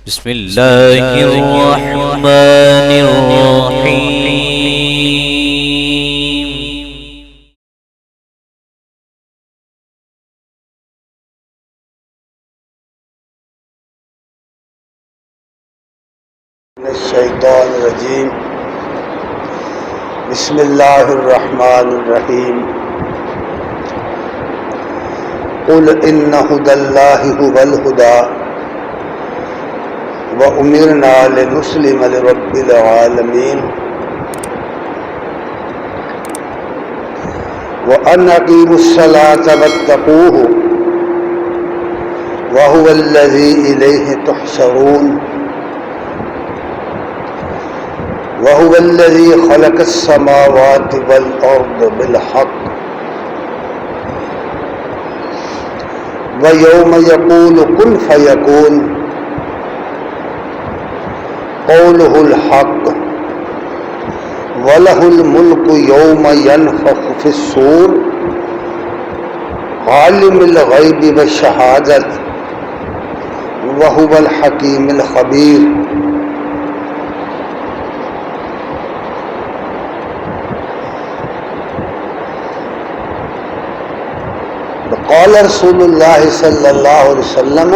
بسم اللہ الرحمن الرحیم من الشیطان الرجیم بسم اللہ الرحمن الرحیم قل ان ھدی اللہ ھو الھدی وَأُمِرْنَا لِنُسْلِمَ لِرَبِّ الْعَالَمِينَ وَأَنْ أَقِيمُوا الصَّلَاةَ وَاتَّقُوهُ وَهُوَ الَّذِي إِلَيْهِ تُحْشَرُونَ وَهُوَ الَّذِي خَلَقَ السَّمَاوَاتِ وَالْأَرْضَ بِالْحَقِّ وَيَوْمَ يَقُولُ كُنْ فَيَكُونُ قوله الحق وله الملك يوم ينفخ في الصور عالم الغيب والشهادة وهو الحكيم الخبير قال رسول الله صلى الله عليه وسلم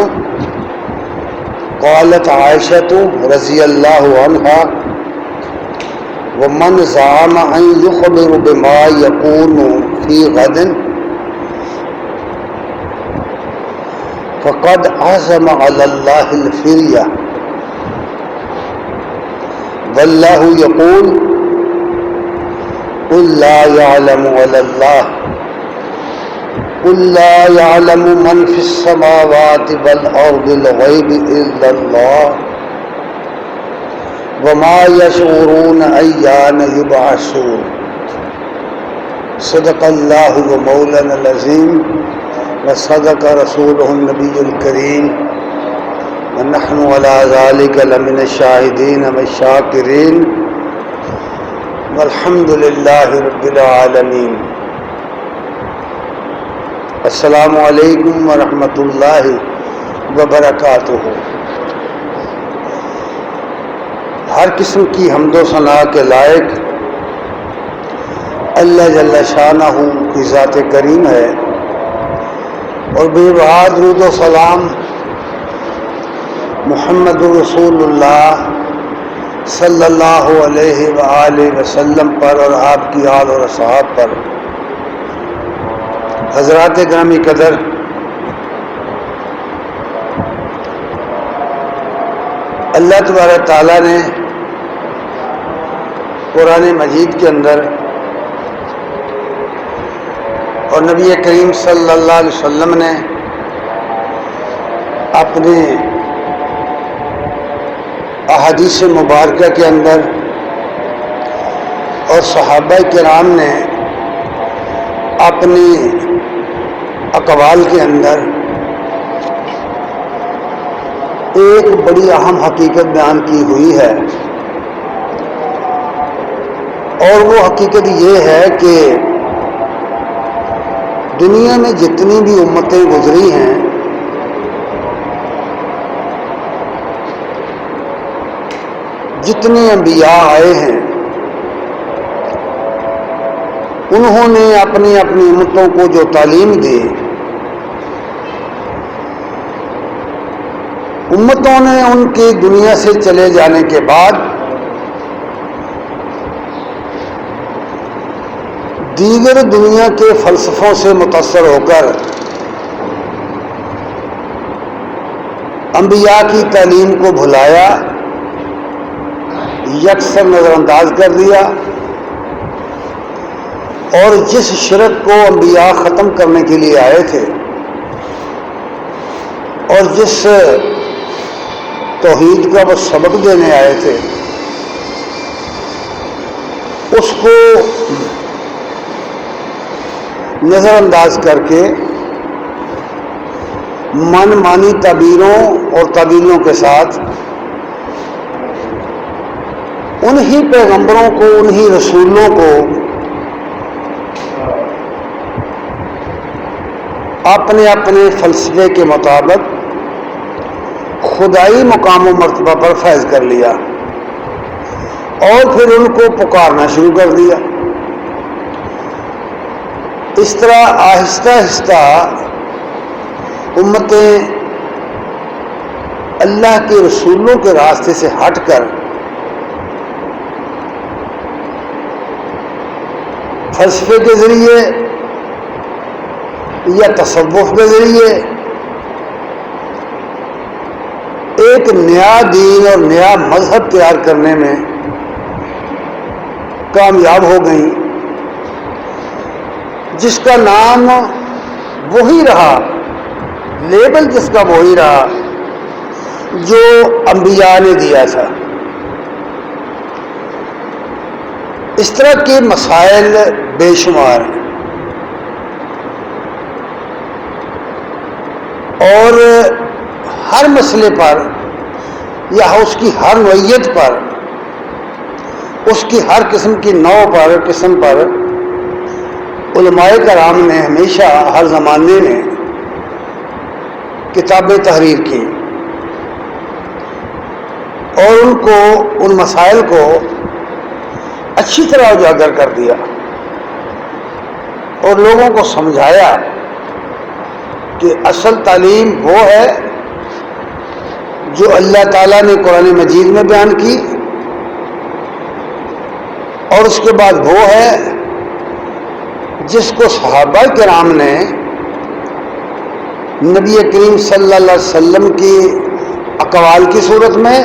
قالت عائشة رضی اللہ عنہا ومن زعم ان يخبر بما يكون في غد فقد عزم على الله الفرية والله يقول قل لا يعلم ولا الله قل لا يعلم من في السماوات والأرض الغيب إلا الله وما يشعرون أيان يبعثون صدق الله ومولانا العظيم وصدق رسوله النبي الكريم ونحن على ذلك لمن الشاهدين والشاكرين والحمد لله رب العالمين. السلام علیکم ورحمۃ اللہ وبرکاتہ. ہر قسم کی حمد و ثنا کے لائق اللہ جل شانہ کی ذات کریم ہے اور بے بہا درود و سلام محمد رسول اللہ صلی اللہ علیہ وآلہ وسلم پر اور آپ کی آل اور اصحاب پر. حضرات گرامی قدر، اللہ تبارک تعالیٰ نے قرآن مجید کے اندر اور نبی کریم صلی اللہ علیہ وسلم نے اپنے احادیث مبارکہ کے اندر اور صحابہ کرام نے اپنی اقوال کے اندر ایک بڑی اہم حقیقت بیان کی ہوئی ہے، اور وہ حقیقت یہ ہے کہ دنیا میں جتنی بھی امتیں گزری ہیں جتنے انبیاء آئے ہیں انہوں نے اپنی اپنی امتوں کو جو تعلیم دی، امتوں نے ان کی دنیا سے چلے جانے کے بعد دیگر دنیا کے فلسفوں سے متاثر ہو کر انبیاء کی تعلیم کو بھلایا، یکسر نظر انداز کر دیا، اور جس شرک کو انبیاء ختم کرنے کے لیے آئے تھے اور جس توحید کا وہ سبق دینے آئے تھے اس کو نظر انداز کر کے من مانی تعبیروں اور تعویلوں کے ساتھ انہی پیغمبروں کو، انہی رسولوں کو اپنے اپنے فلسفے کے مطابق خدائی مقام و مرتبہ پر فیض کر لیا اور پھر ان کو پکارنا شروع کر دیا۔ اس طرح آہستہ آہستہ امتیں اللہ کے رسولوں کے راستے سے ہٹ کر فلسفے کے ذریعے یا تصوف کے ذریعے ایک نیا دین اور نیا مذہب تیار کرنے میں کامیاب ہو گئیں، جس کا نام وہی رہا، لیبل جس کا وہی رہا جو انبیاء نے دیا تھا۔ اس طرح کے مسائل بے شمار ہیں، اور ہر مسئلے پر یا اس کی ہر نوعیت پر، اس کی ہر قسم کی قسم پر علماء کرام نے ہمیشہ ہر زمانے میں کتابیں تحریر کی اور ان مسائل کو اچھی طرح اجاگر کر دیا اور لوگوں کو سمجھایا کہ اصل تعلیم وہ ہے جو اللہ تعالیٰ نے قرآن مجید میں بیان کی، اور اس کے بعد وہ ہے جس کو صحابہ کرام نے نبی کریم صلی اللہ علیہ وسلم کی اقوال کی صورت میں،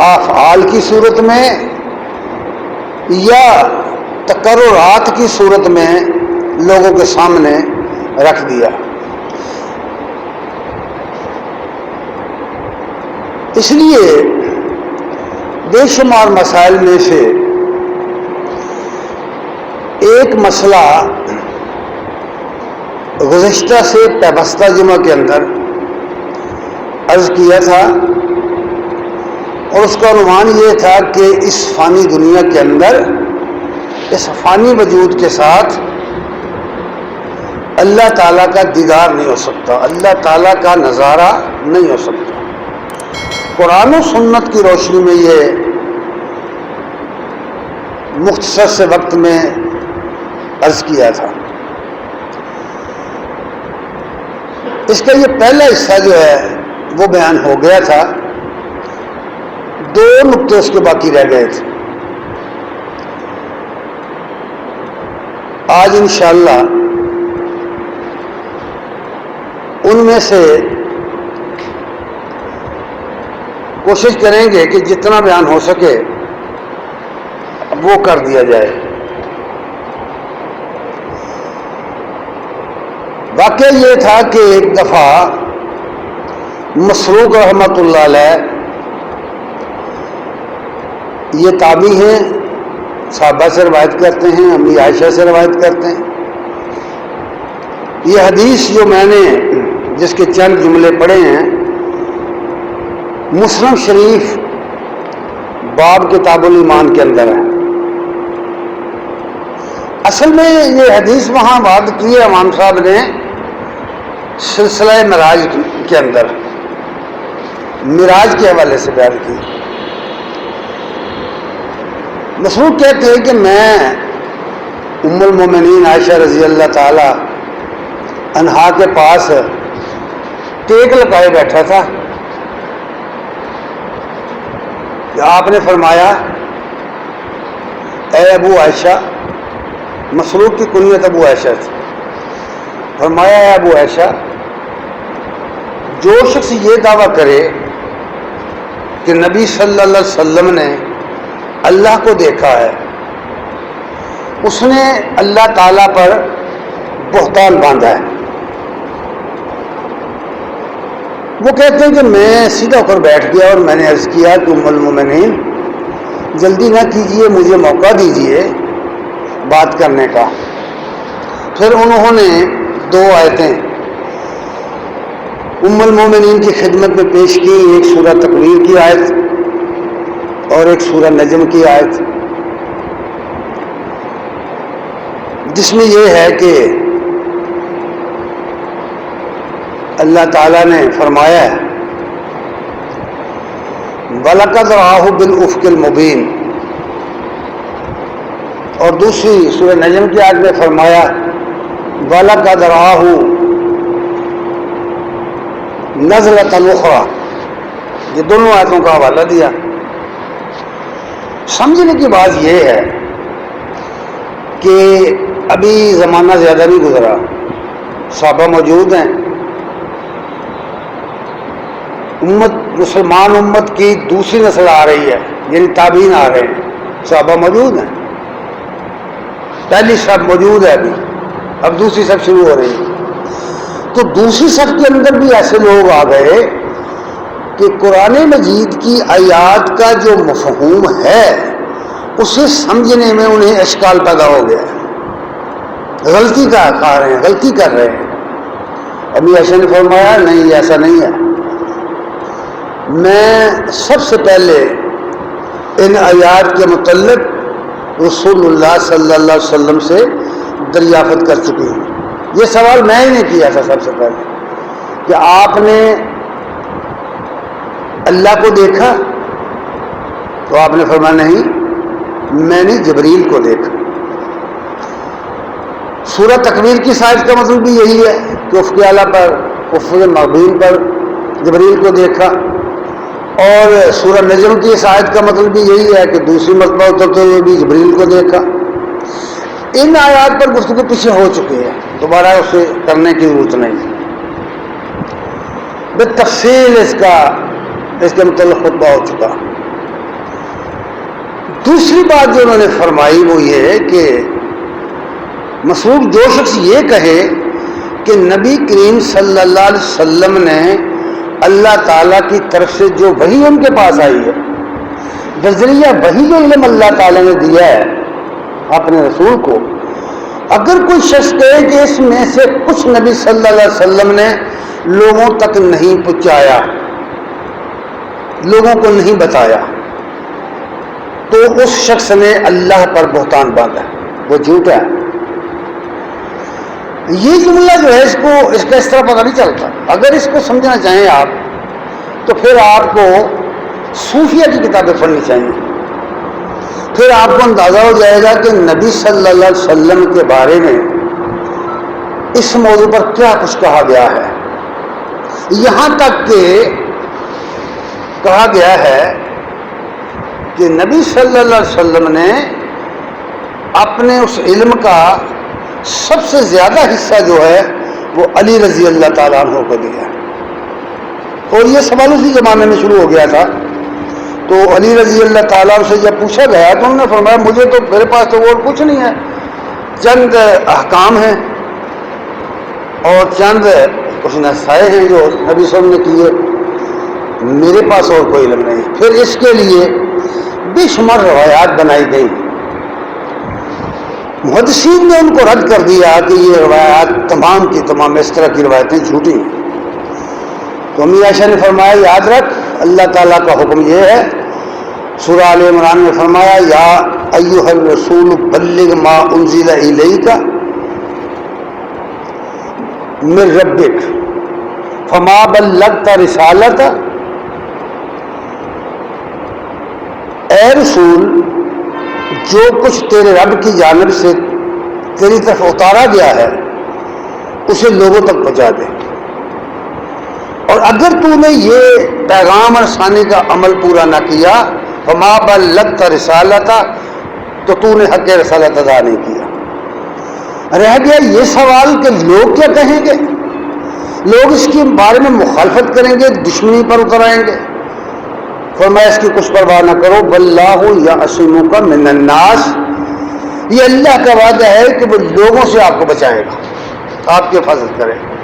افعال کی صورت میں یا تقررات کی صورت میں لوگوں کے سامنے رکھ دیا۔ اس لیے بے شمار مسائل میں سے ایک مسئلہ گزشتہ سے پیوستہ جمعہ کے اندر عرض کیا تھا، اور اس کا عنوان یہ تھا کہ اس فانی دنیا کے اندر، اس فانی وجود کے ساتھ اللہ تعالیٰ کا دیدار نہیں ہو سکتا، اللہ تعالیٰ کا نظارہ نہیں ہو سکتا۔ قرآن و سنت کی روشنی میں یہ مختصر سے وقت میں عرض کیا تھا۔ اس کا یہ پہلا حصہ جو ہے وہ بیان ہو گیا تھا، 2 نقطے اس کے باقی رہ گئے تھے۔ آج انشاءاللہ ان میں سے کوشش کریں گے کہ جتنا بیان ہو سکے وہ کر دیا جائے۔ واقعہ یہ تھا کہ ایک دفعہ مسروق رحمۃ اللہ علیہ، یہ تابعی ہیں، صحابہ سے روایت کرتے ہیں، امی عائشہ سے روایت کرتے ہیں۔ یہ حدیث جو میں نے جس کے چند جملے پڑھے ہیں مسلم شریف باب کتاب الایمان کے اندر ہے۔ اصل میں یہ حدیث وہاں وارد کی ہے امام صاحب نے سلسلہ معراج کے اندر، معراج کے حوالے سے بیان کی۔ مسروق کہتے ہیں کہ میں ام المومنین عائشہ رضی اللہ تعالی عنہا کے پاس ٹیک لگائے بیٹھا تھا کہ آپ نے فرمایا، اے ابو عائشہ، مسروق کی کنیت ابو عائشہ تھی، فرمایا اے ابو عائشہ، جو شخص یہ دعویٰ کرے کہ نبی صلی اللہ علیہ وسلم نے اللہ کو دیکھا ہے، اس نے اللہ تعالیٰ پر بہتان باندھا ہے۔ وہ کہتے ہیں کہ میں سیدھا ہو کر بیٹھ گیا اور میں نے عرض کیا کہ ام المومنین جلدی نہ کیجئے، مجھے موقع دیجئے بات کرنے کا۔ پھر انہوں نے 2 آیتیں ام المومنین کی خدمت میں پیش کی، ایک سورہ تکویر کی آیت اور ایک سورہ نجم کی آیت، جس میں یہ ہے کہ اللہ تعالیٰ نے فرمایا ہے وَلَقَدْ رَآهُ بِالْأُفْقِ الْمُبِينِ، اور دوسری سورہ نجم کی آیت میں فرمایا وَلَقَدْ رَآهُ نَزْلَةً أُخْرَى، یہ دونوں آیتوں کا حوالہ دیا۔ سمجھنے کی بات یہ ہے کہ ابھی زمانہ زیادہ نہیں گزرا، صحابہ موجود ہیں، مسلمان امت کی دوسری نسل آ رہی ہے، یعنی تابعین آ رہے ہیں، صحابہ موجود ہیں، پہلی صف موجود ہے اب دوسری صف شروع ہو رہی ہے۔ تو دوسری صف کے اندر بھی ایسے لوگ آ گئے کہ قرآن مجید کی آیات کا جو مفہوم ہے اسے سمجھنے میں انہیں اشکال پیدا ہو گیا ہے، غلطی کا کھا رہے ہیں، غلطی کر رہے ہیں۔ ابھی ایسا نے فرمایا نہیں، ایسا نہیں ہے۔ میں سب سے پہلے ان آیات کے متعلق رسول اللہ صلی اللہ علیہ وسلم سے دریافت کر چکی ہوں۔ یہ سوال میں ہی نے کیا تھا سب سے پہلے کہ آپ نے اللہ کو دیکھا؟ تو آپ نے فرمایا نہیں، میں نے جبریل کو دیکھا۔ سورہ تکویر کی آیت کا مطلب بھی یہی ہے کہ افق اعلیٰ پر، افق مبین پر جبریل کو دیکھا، اور سورہ نجم کی اس آیت کا مطلب بھی یہی ہے کہ دوسری مرتبہ اترتے ہوئے بھی جبریل کو دیکھا۔ ان آیات پر گفتگو پیچھے ہو چکی ہے، دوبارہ اسے کرنے کی ضرورت نہیں، بالتفصیل اس کے متعلق خطبہ ہو چکا۔ دوسری بات جو انہوں نے فرمائی وہ یہ ہے کہ مسعود جو شخص یہ کہے کہ نبی کریم صلی اللہ علیہ وسلم نے اللہ تعالیٰ کی طرف سے جو وحی ان کے پاس آئی ہے، بذریعہ وحی جو علم اللہ تعالیٰ نے دیا ہے اپنے رسول کو، اگر کوئی شخص کہے کہ اس میں سے کچھ نبی صلی اللہ علیہ وسلم نے لوگوں تک نہیں پہنچایا، لوگوں کو نہیں بتایا، تو اس شخص نے اللہ پر بہتان باندھا، وہ جھوٹا ہے۔ یہ جملہ جو ہے اس کا اس طرح پتہ نہیں چلتا۔ اگر اس کو سمجھنا چاہیں آپ تو پھر آپ کو صوفیہ کی کتابیں پڑھنی چاہیے، پھر آپ کو اندازہ ہو جائے گا کہ نبی صلی اللہ علیہ وسلم کے بارے میں اس موضوع پر کیا کچھ کہا گیا ہے۔ یہاں تک کہ کہا گیا ہے کہ نبی صلی اللہ علیہ وسلم نے اپنے اس علم کا سب سے زیادہ حصہ جو ہے وہ علی رضی اللہ تعالیٰ عنہ کو دیا، اور یہ سوال اسی زمانے میں شروع ہو گیا تھا۔ تو علی رضی اللہ تعالیٰ عنہ سے جب پوچھا گیا تو انہوں نے فرمایا مجھے تو میرے پاس تو اور کچھ نہیں ہے، چند احکام ہیں اور چند کچھ نصائح ہیں جو نبی صلی اللہ علیہ وسلم نے کیے، میرے پاس اور کوئی علم نہیں۔ پھر اس کے لیے بے شمار روایات بنائی گئی، محدثین نے ان کو رد کر دیا کہ یہ روایات تمام کی تمام اس طرح کی روایتیں جھوٹی ہیں۔ تو امی عائشہ نے فرمایا یاد رکھ، اللہ تعالیٰ کا حکم یہ ہے، سورہ آل عمران میں فرمایا یا ایھا الرسول بلغ ما انزل الیک من ربک فما بلغت رسالت، اے رسول جو کچھ تیرے رب کی جانب سے تیری طرف اتارا گیا ہے اسے لوگوں تک پہنچا دے، اور اگر تو نے یہ پیغام رسانی کا عمل پورا نہ کیا فما بلغت رسالت، تو تو نے حق رسالت ادا نہیں کیا۔ رہ گیا یہ سوال کہ لوگ کیا کہیں گے، لوگ اس کے بارے میں مخالفت کریں گے، دشمنی پر اتر آئیں گے۔ فرمایا اس کی کچھ پرواہ نہ کرو، واللہ یعصمک من الناس، یہ اللہ کا وعدہ ہے کہ وہ لوگوں سے آپ کو بچائے گا، آپ کی حفاظت کرے گا۔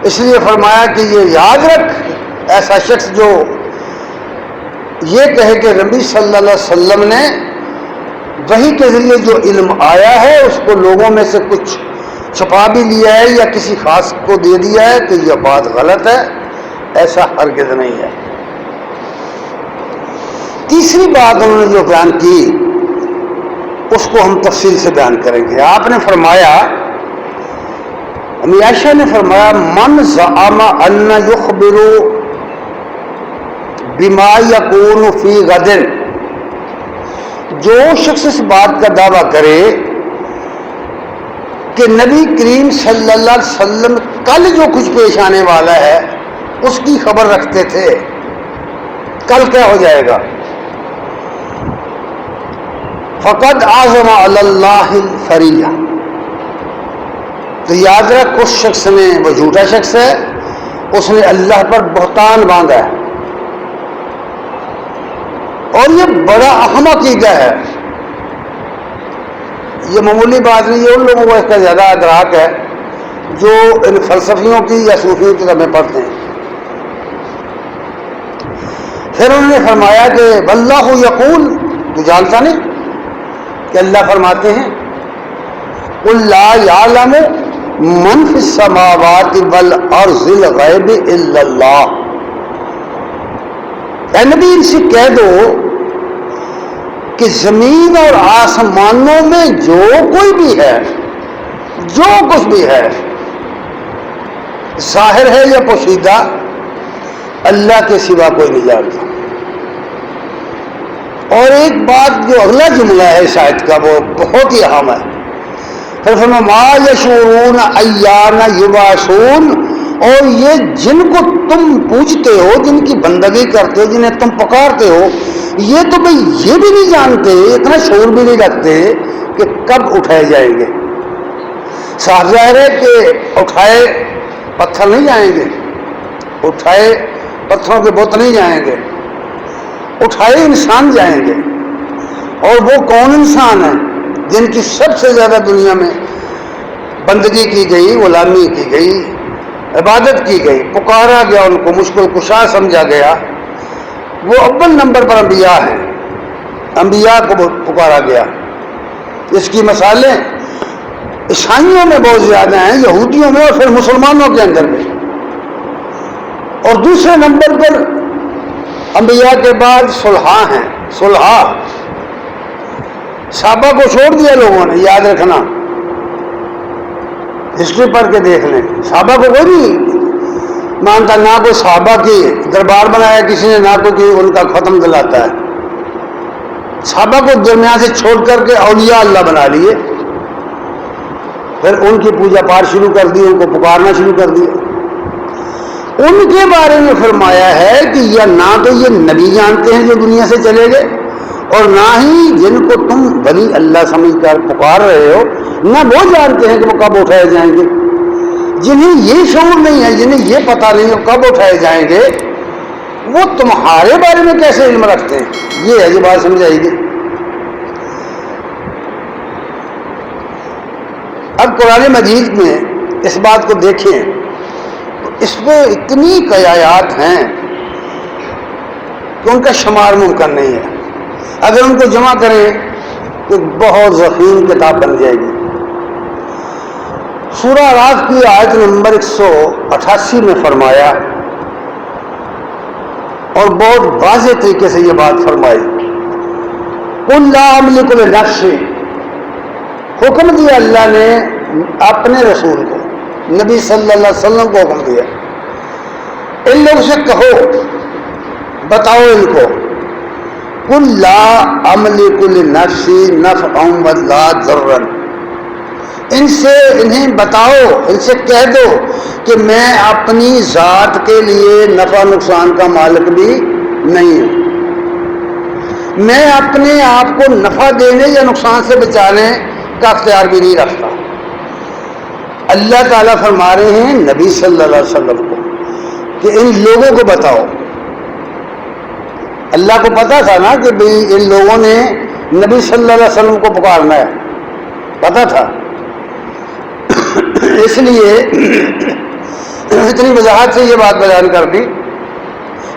اس لیے فرمایا کہ یہ یاد رکھ، ایسا شخص جو یہ کہے کہ نبی صلی اللہ علیہ وسلم نے وحی کے ذریعے جو علم آیا ہے اس کو لوگوں میں سے کچھ چھپا بھی لیا ہے یا کسی خاص کو دے دیا ہے، کہ یہ بات غلط ہے، ایسا ہرگز نہیں ہے۔ تیسری بات انہوں نے جو بیان کی اس کو ہم تفصیل سے بیان کریں گے۔ آپ نے فرمایا، امی عائشہ نے فرمایا من زعم ان یخبر بما یکون فی غد، جو شخص اس بات کا دعویٰ کرے کہ نبی کریم صلی اللہ علیہ وسلم کل جو کچھ پیش آنے والا ہے اس کی خبر رکھتے تھے، کل کیا ہو جائے گا، فقد عزم علی اللہ الفریہ، تو یاد رکھ اس شخص نے، وہ جھوٹا شخص ہے، اس نے اللہ پر بہتان باندھا ہے، اور یہ بڑا اہم عقیدہ ہے، یہ معمولی بات نہیں ہے، ان لوگوں کو اس کا زیادہ ادراک ہے جو ان فلسفیوں کی یا صوفیوں کی کتابیں پڑھتے ہیں۔ پھر انہوں نے فرمایا کہ واللہ یقول، تو جانتا نہیں کہ اللہ فرماتے ہیں قل لا یعلم من فی السماوات والارض الغیب الا اللہ، اے نبی ان سے کہہ دو کہ زمین اور آسمانوں میں جو کوئی بھی ہے، جو کچھ بھی ہے، ظاہر ہے یا پوشیدہ، اللہ کے سوا کوئی نہیں جانتا۔ اور ایک بات جو اگلا جملہ ہے اس آیت کا وہ بہت ہی اہم ہے، پھر فرمایا ما یشعرون ایان یبعثون، اور یہ جن کو تم پوجتے ہو، جن کی بندگی کرتے ہو، جنہیں تم پکارتے ہو، یہ تو بھئی یہ بھی نہیں جانتے، اتنا شعور بھی نہیں رکھتے کہ کب اٹھائے جائیں گے۔ صاف ظاہر ہے کہ اٹھائے پتھر نہیں جائیں گے، اٹھائے پتھروں کے بت نہیں جائیں گے، اٹھائے انسان جائیں گے، اور وہ کون انسان ہیں جن کی سب سے زیادہ دنیا میں بندگی کی گئی، غلامی کی گئی، عبادت کی گئی، پکارا گیا، ان کو مشکل کشا سمجھا گیا، وہ اول نمبر پر انبیاء ہیں، انبیاء کو پکارا گیا۔ اس کی مثالیں عیسائیوں میں بہت زیادہ ہیں، یہودیوں میں، اور پھر مسلمانوں کے اندر بھی۔ اور دوسرے نمبر پر انبیاء کے بعد صلحاء ہیں، صلحاء، صحابہ کو چھوڑ دیا لوگوں نے، یاد رکھنا، ہسٹری پڑھ کے دیکھ لیں، صحابہ کو کوئی نہیں مانتا، نہ کوئی صحابہ کی دربار بنایا کسی نے، نہ کوئی ان کا ختم دلاتا ہے، صحابہ کو درمیان سے چھوڑ کر کے اولیاء اللہ بنا لیے، پھر ان کی پوجا پاٹ شروع کر دی، ان کو پکارنا شروع کر دیا۔ ان کے بارے میں فرمایا ہے کہ یا نہ تو یہ نبی جانتے ہیں جو دنیا سے چلے گئے، اور نہ ہی جن کو تم ولی اللہ سمجھ کر پکار رہے ہو، نہ وہ جانتے ہیں کہ وہ کب اٹھائے جائیں گے۔ جنہیں یہ شعور نہیں ہے، جنہیں یہ پتہ نہیں ہے کب اٹھائے جائیں گے، وہ تمہارے بارے میں کیسے علم رکھتے ہیں؟ یہ ہے جو بات سمجھائے گی۔ اب قرآن مجید میں اس بات کو دیکھیں، اس میں اتنی آیات ہیں کہ ان کا شمار ممکن نہیں ہے، اگر ان کو جمع کریں تو بہت ضخیم کتاب بن جائے گی۔ سورہ اعراف کی آیت نمبر 188 میں فرمایا، اور بہت واضح طریقے سے یہ بات فرمائی، قل لا املک لنفسی، حکم دیا اللہ نے اپنے رسول کو، نبی صلی اللہ علیہ وسلم کو حکم دیا، ان لوگوں سے کہو، بتاؤ ان کو، قل لا املک لنفسی نفعا ولا ضرا، ان سے انہیں بتاؤ، ان سے کہہ دو کہ میں اپنی ذات کے لیے نفع نقصان کا مالک بھی نہیں ہوں، میں اپنے آپ کو نفع دینے یا نقصان سے بچانے کا اختیار بھی نہیں رکھتا۔ اللہ تعالیٰ فرما رہے ہیں نبی صلی اللہ علیہ وسلم کو کہ ان لوگوں کو بتاؤ۔ اللہ کو پتا تھا نا کہ بھئی ان لوگوں نے نبی صلی اللہ علیہ وسلم کو پکارنا ہے، پتا تھا، اس لیے اتنی وضاحت سے یہ بات بیان کر دی،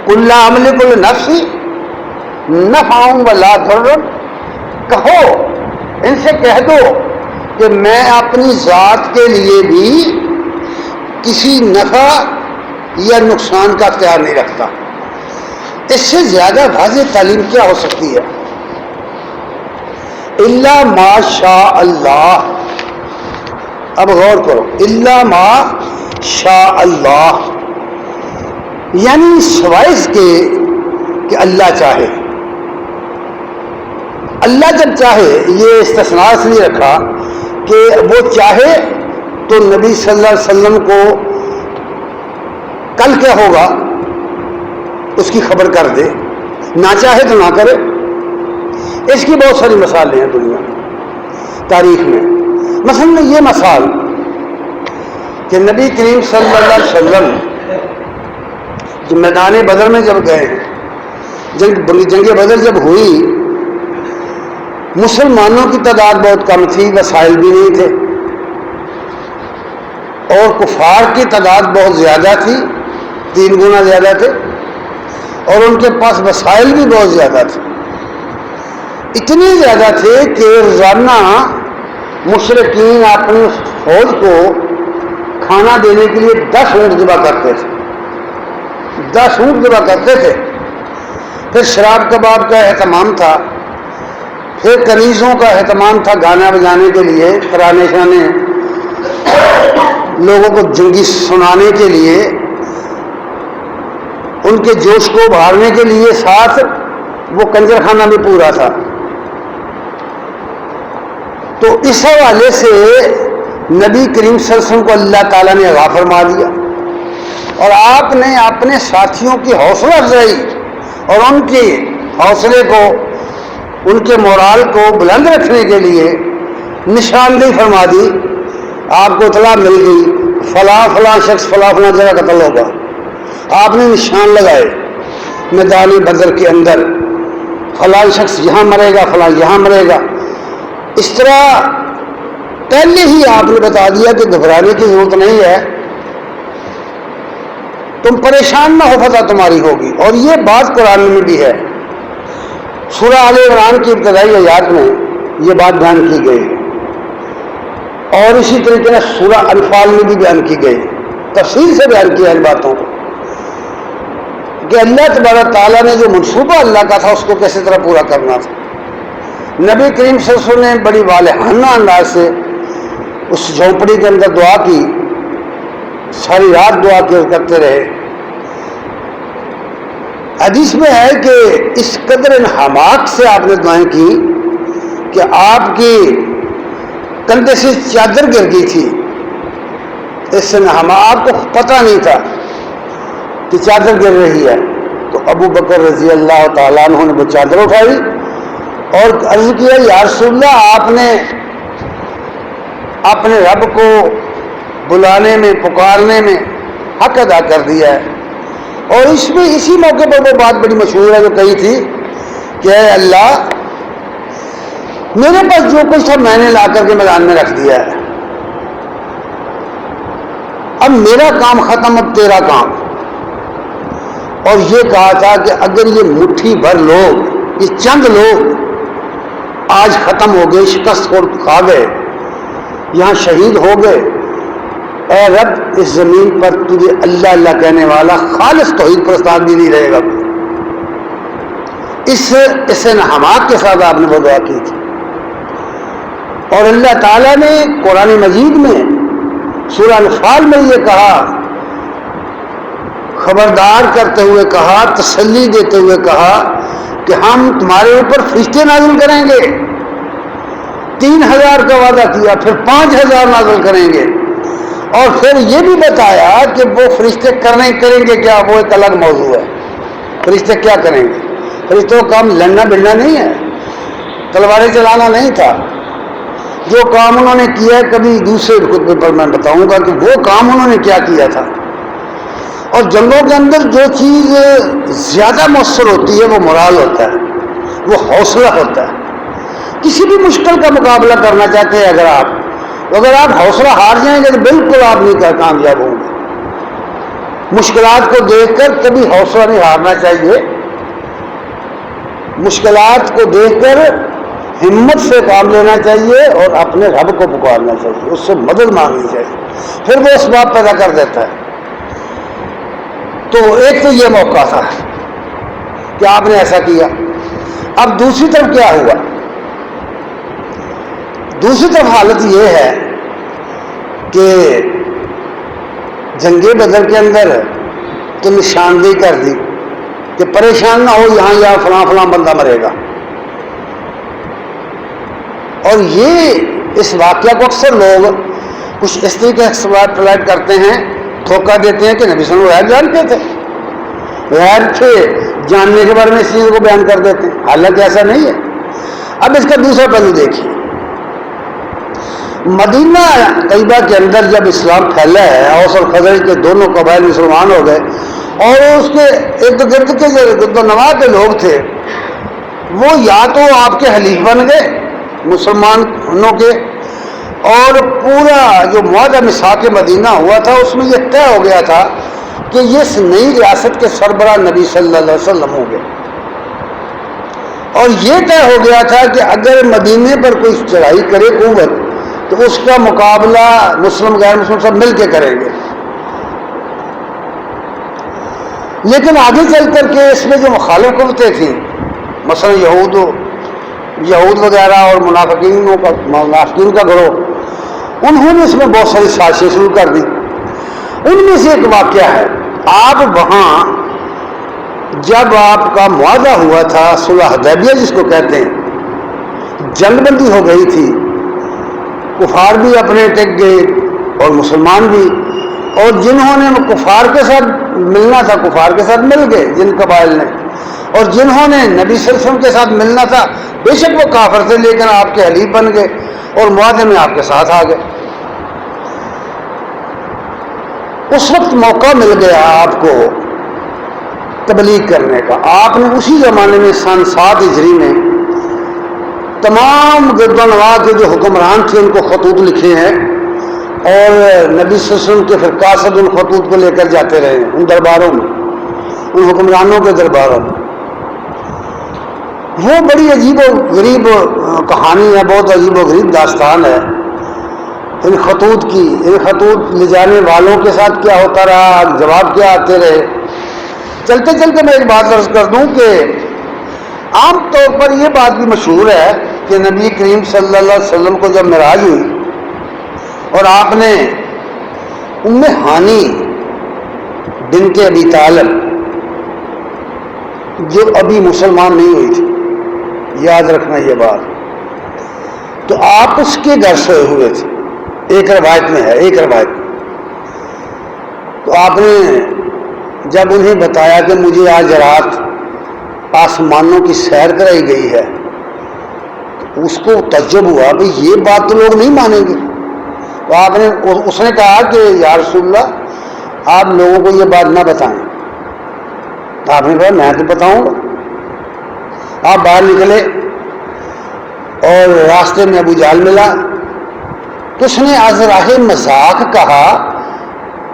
قل لا املک لنفسی نفعا ولا ضرا، کہو، ان سے کہہ دو کہ میں اپنی ذات کے لیے بھی کسی نفع یا نقصان کا اختیار نہیں رکھتا۔ اس سے زیادہ واضح تعلیم کیا ہو سکتی ہے؟ الا ما شاء اللہ، اب غور کرو، الا ما شاء اللہ، یعنی سوائے اس کے کہ اللہ چاہے. اللہ جب چاہے، یہ استثناء اس لیے رکھا کہ وہ چاہے تو نبی صلی اللہ علیہ وسلم کو کل کیا ہوگا اس کی خبر کر دے، نہ چاہے تو نہ کرے. اس کی بہت ساری مثالیں ہیں دنیا میں، تاریخ میں. مثلا یہ مثال کہ نبی کریم صلی اللہ علیہ وسلم جو میدان بدر میں جب گئے، جنگ بدر جب ہوئی، مسلمانوں کی تعداد بہت کم تھی، وسائل بھی نہیں تھے، اور کفار کی تعداد بہت زیادہ تھی، 3 گنا زیادہ تھے، اور ان کے پاس وسائل بھی بہت زیادہ تھے. اتنے زیادہ تھے کہ روزانہ مشرکین اپنی فوج کو کھانا دینے کے لیے 10 اونٹ ذبح کرتے تھے. 10 اونٹ ذبح کرتے تھے. پھر شراب کباب کا اہتمام تھا، پھر کنیزوں کا اہتمام تھا گانا بجانے کے لیے، ترانے شانے، لوگوں کو جنگی سنانے کے لیے، ان کے جوش کو ابھارنے کے لیے. ساتھ وہ کنجر خانہ بھی پورا تھا. تو اس حوالے سے نبی کریم صلی اللہ علیہ وسلم کو اللہ تعالیٰ نے عطا فرما دیا، اور آپ نے اپنے ساتھیوں کی حوصلہ افزائی اور ان کے حوصلے کو، ان کے مورال کو بلند رکھنے کے لیے نشاندہی فرما دی. آپ کو اطلاع مل گئی فلاں فلاں شخص فلاں فلاں جگہ قتل ہوگا، آپ نے نشان لگائے میدان بدر کے اندر، فلاں شخص یہاں مرے گا، فلاں یہاں مرے گا. اس طرح پہلے ہی آپ نے بتا دیا کہ گھبرانے کی ضرورت نہیں ہے، تم پریشان نہ ہو، فتح تمہاری ہوگی. اور یہ بات قرآن میں بھی ہے. سورہ آل عمران کی ابتدائی آیات میں یہ بات بیان کی گئی، اور اسی طریقے سے سورہ انفال میں بھی بیان کی گئی، تفصیل سے بیان کیا ان باتوں کو کہ اللہ تبارک تعالیٰ نے جو منصوبہ اللہ کا تھا اس کو کیسے طرح پورا کرنا تھا. نبی کریم صلی اللہ علیہ وسلم نے بڑی والہانہ انداز سے اس جھونپڑی کے اندر دعا کی، ساری رات دعا کرتے رہے. حدیث میں ہے کہ اس قدر انہماک سے آپ نے دعائیں کی کہ آپ کی کندھے سے چادر گر گئی تھی. اس سے آپ کو پتہ نہیں تھا کہ چادر گر رہی ہے. تو ابو بکر رضی اللہ تعالیٰ عنہ نے وہ چادر اٹھائی اور عرض کیا یا رسول اللہ، آپ نے اپنے رب کو بلانے میں، پکارنے میں حق ادا کر دیا ہے. اور اس میں اسی موقع پر وہ بات بڑی مشہور ہے جو کہی تھی کہ اے اللہ، میرے پاس جو کچھ تھا میں نے لا کر کے میدان میں رکھ دیا ہے، اب میرا کام ختم، اب تیرا کام. اور یہ کہا تھا کہ اگر یہ مٹھی بھر لوگ، یہ چند لوگ آج ختم ہو گئے، شکست کو کھا گئے، یہاں شہید ہو گئے، اے رب اس زمین پر تجھے اللہ اللہ کہنے والا خالص توحید پرستان بھی نہیں رہے گا. اس انہماک کے ساتھ آپ نے وہ دعا کی تھی. اور اللہ تعالیٰ نے قرآن مجید میں سورہ انفال میں یہ کہا، خبردار کرتے ہوئے کہا، تسلی دیتے ہوئے کہا کہ ہم تمہارے اوپر فرشتے نازل کریں گے. 3000 کا وعدہ کیا، پھر 5000 نازل کریں گے. اور پھر یہ بھی بتایا کہ وہ فرشتے کریں گے کیا، وہ ایک الگ موضوع ہے. فرشتے کیا کریں گے؟ فرشتوں کا کام لڑنا بلنا نہیں ہے، تلواریں چلانا نہیں تھا. جو کام انہوں نے کیا، کبھی دوسرے خطبے پر میں بتاؤں گا کہ وہ کام انہوں نے کیا کیا تھا. اور جنگوں کے اندر جو چیز زیادہ مؤثر ہوتی ہے وہ مورال ہوتا ہے، وہ حوصلہ ہوتا ہے. کسی بھی مشکل کا مقابلہ کرنا چاہتے ہیں اگر آپ حوصلہ ہار جائیں گے تو بالکل آپ نہیں کامیاب ہوں گے. مشکلات کو دیکھ کر کبھی حوصلہ نہیں ہارنا چاہیے، مشکلات کو دیکھ کر ہمت سے کام لینا چاہیے اور اپنے رب کو پکارنا چاہیے، اس سے مدد مانگنی چاہیے، پھر وہ اسباب پیدا کر دیتا ہے. تو ایک تو یہ موقع تھا کہ آپ نے ایسا کیا. اب دوسری طرف کیا ہوا؟ دوسری طرف حالت یہ ہے کہ جنگ بدر کے اندر تو نشاندہی کر دی، کہ پریشان نہ ہو یہاں یا فلاں فلاں بندہ مرے گا. اور یہ اس واقعہ کو اکثر لوگ کچھ اس طریقے سے ایکسپلائٹ کرتے ہیں، دھوکہ دیتے ہیں کہ نبی صلی اللہ علیہ وسلم غیر جانتے تھے، غیر تھے جاننے کے بارے میں اس چیز کو بیان کر دیتے ہیں، حالانکہ ایسا نہیں ہے. اب اس کا دوسرا پہلو دیکھیے. مدینہ طیبہ کے اندر جب اسلام پھیلا ہے، اوس اور خزرج کے دونوں قبائل مسلمان ہو گئے، اور اس کے ارد گرد کے جو گرد و نواح کے لوگ تھے وہ یا تو آپ کے حلیف بن گئے مسلمانوں کے، اور پورا جو معاہدہ میثاق مدینہ ہوا تھا اس میں یہ طے ہو گیا تھا کہ یہ اس نئی ریاست کے سربراہ نبی صلی اللہ علیہ وسلم ہوں گے، اور یہ طے ہو گیا تھا کہ اگر مدینے پر کوئی چڑھائی کرے قوت تو اس کا مقابلہ مسلم غیر مسلم سب مل کے کریں گے. لیکن آگے چل کر کے اس میں جو مخالف قوتیں تھیں، مثلا یہود وغیرہ اور منافقین کا گروہ، انہوں نے اس میں بہت ساری سازشیں شروع کر دی. ان میں سے ایک واقعہ ہے، آپ وہاں جب آپ کا معاہدہ ہوا تھا صلح حدیبیہ جس کو کہتے ہیں، جنگ بندی ہو گئی تھی، کفار بھی اپنے ٹک گئے اور مسلمان بھی، اور جنہوں نے کفار کے ساتھ ملنا تھا کفار کے ساتھ مل گئے جن قبائل نے، اور جنہوں نے نبی صلی اللہ علیہ وسلم کے ساتھ ملنا تھا بے شک وہ کافر تھے لیکن آپ کے حلیف بن گئے اور معاہدے میں آپ کے ساتھ آ گئے. اس وقت موقع مل گیا آپ کو تبلیغ کرنے کا. آپ نے اسی زمانے میں سن 7 ہجری میں تمام گرد و نواح کے جو حکمران تھے ان کو خطوط لکھے ہیں، اور نبی صلی اللہ علیہ وسلم کے پھر قاصد ان خطوط کو لے کر جاتے رہے ہیں ان درباروں میں، ان حکمرانوں کے درباروں میں. وہ بڑی عجیب و غریب کہانی ہے، بہت عجیب و غریب داستان ہے ان خطوط کی. ان خطوط لے جانے والوں کے ساتھ کیا ہوتا رہا، جواب کیا آتے رہے. چلتے چلتے میں ایک بات عرض کر دوں کہ عام طور پر یہ بات بھی مشہور ہے کہ نبی کریم صلی اللہ علیہ وسلم کو جب معراج ہوئی اور آپ نے ام ہانی بنت ابی طالب جو ابھی مسلمان نہیں ہوئی تھی، یاد رکھنا یہ بات، تو آپ اس کے گھر سوئے ہوئے تھے، ایک روایت میں ہے، ایک روایت میں. تو آپ نے جب انہیں بتایا کہ مجھے آج رات آسمانوں کی سیر کرائی گئی ہے، تو اس کو تعجب ہوا کہ یہ بات تو لوگ نہیں مانیں گے. تو اس نے کہا کہ یا رسول اللہ آپ لوگوں کو یہ بات نہ بتائیں. آپ نے کہا میں تو بتاؤں گا. آپ باہر نکلے اور راستے میں ابو جہل ملا تو اس نے از راہ مذاق کہا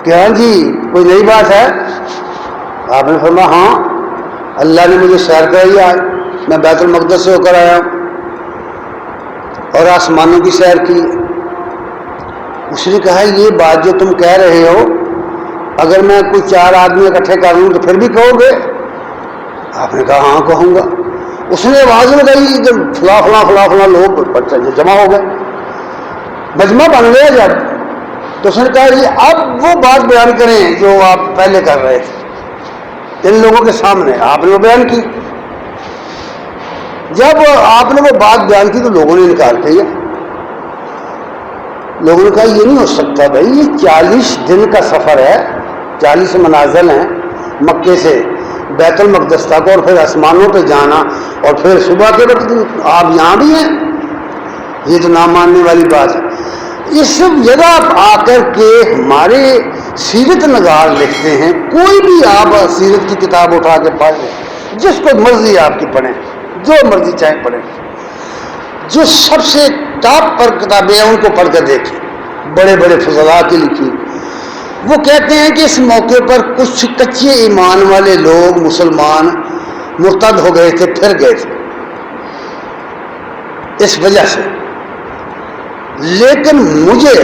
کہ ہاں جی کوئی نئی بات ہے. آپ نے فرمایا ہاں اللہ نے مجھے سیر کرائی آج، میں بیت المقدس سے ہو کر آیا ہوں اور آسمانوں کی سیر کی. اس نے کہا یہ بات جو تم کہہ رہے ہو اگر میں کوئی 4 آدمی اکٹھے کر لوں تو پھر بھی کہو گے؟ آپ نے کہا ہاں کہوں گا. اس نے آواز لگائی جب فلاں فلاں فلاں فلاں لوگ جمع ہو گئے، مجمع بن گیا جب، تو اس نے کہا یہ اب وہ بات بیان کریں جو آپ پہلے کر رہے تھے ان لوگوں کے سامنے. آپ نے وہ بیان کی. جب آپ نے وہ بات بیان کی تو لوگوں نے انکار کیا. لوگوں نے کہا یہ نہیں ہو سکتا بھائی، یہ 40 دن کا سفر ہے، 40 منازل ہیں مکے سے بیت المقدس تک، اور پھر آسمانوں پہ جانا، اور پھر صبح کے وقت آپ یہاں بھی ہیں، یہ تو نہ ماننے والی بات ہے. اس جگہ آپ آ کر کے ہمارے سیرت نگار لکھتے ہیں، کوئی بھی آپ سیرت کی کتاب اٹھا کے پڑھ لیں، جس کو مرضی آپ کی پڑھیں، جو مرضی چاہے پڑھیں، جو سب سے ٹاپ پر کتابیں ہیں ان کو پڑھ کر دیکھیں، بڑے بڑے فضلاء کی لکھی. وہ کہتے ہیں کہ اس موقع پر کچھ کچے ایمان والے لوگ مسلمان مرتد ہو گئے تھے، پھر گئے تھے اس وجہ سے. لیکن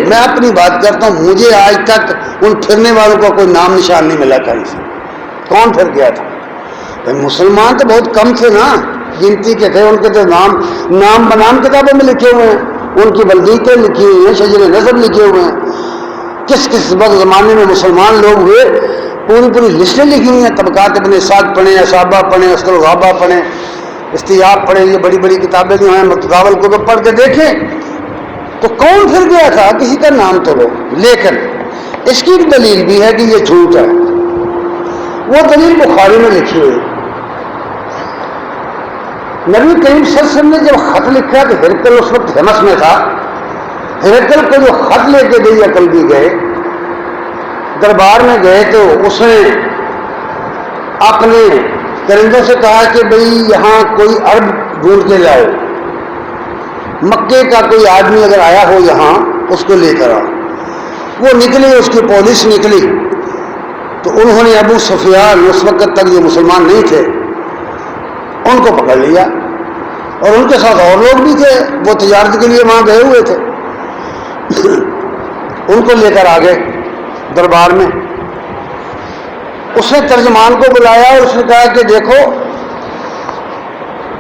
میں اپنی بات کرتا ہوں، مجھے آج تک ان پھرنے والوں کا کوئی نام نشان نہیں ملا کہیں سے. کون پھر گیا تھا؟ مسلمان تو بہت کم تھے نا، گنتی کے تھے، ان کے تو نام بنام کتابوں میں لکھے ہوئے ہیں، ان کی بلدیتیں لکھی ہوئی ہیں، شجر نسب لکھے ہوئے ہیں، کس کس وقت زمانے میں مسلمان لوگ ہوئے پوری پوری لسٹیں لکھی ہوئی ہیں، طبقات ابن سعد پڑھیں، اصحابہ پڑھیں، اسد الغابہ پڑھیں، استیاب پڑھیں، یہ بڑی بڑی کتابیں جو ہیں متداول کتب پڑھ کے دیکھیں تو کون پھر گیا تھا کسی کا نام تو لو. لیکن اس کی ایک دلیل بھی ہے کہ یہ جھوٹ ہے. وہ دلیل بخاری میں لکھی ہوئی. نبی کریم صلی اللہ علیہ وسلم نے جب خط لکھا کہ ہرقل اس وقت ہمس میں تھا، ہرقل کو جو خط لے کے گئی عقل بھی گئے دربار میں گئے تو اس نے اپنے کرندوں سے کہا کہ بھئی یہاں کوئی عرب ڈھونڈ کے لاؤ، مکے کا کوئی آدمی اگر آیا ہو یہاں اس کو لے کر آؤ. وہ نکلی، اس کی پولیس نکلی تو انہوں نے ابو سفیان اس وقت تک جو مسلمان نہیں تھے ان کو پکڑ لیا، اور ان کے ساتھ اور لوگ بھی تھے، وہ تجارت کے لیے وہاں گئے ہوئے تھے. ان کو لے کر آ گئے دربار میں. اس نے ترجمان کو بلایا اور اس نے کہا کہ دیکھو،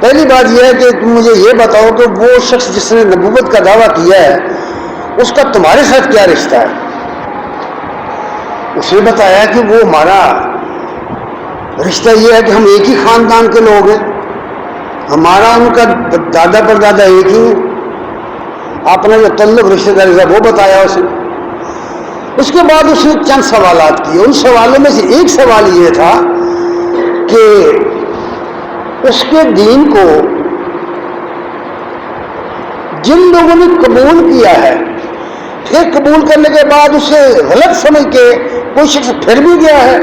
پہلی بات یہ ہے کہ تم مجھے یہ بتاؤ کہ وہ شخص جس نے نبوت کا دعویٰ کیا ہے اس کا تمہارے ساتھ کیا رشتہ ہے. اس نے بتایا کہ وہ ہمارا رشتہ یہ ہے کہ ہم ایک ہی خاندان کے لوگ ہیں، ہمارا ان کا دادا پر دادا ایک ہی ہے. آپ نے جو تعلق رشتہ داری تھا وہ بتایا اس نے. اس کے بعد اس نے چند سوالات کیے. ان سوالوں میں سے ایک سوال یہ تھا کہ اس کے دین کو جن لوگوں نے قبول کیا ہے پھر قبول کرنے کے بعد اسے غلط سمجھ کے کوئی شخص پھر بھی گیا ہے.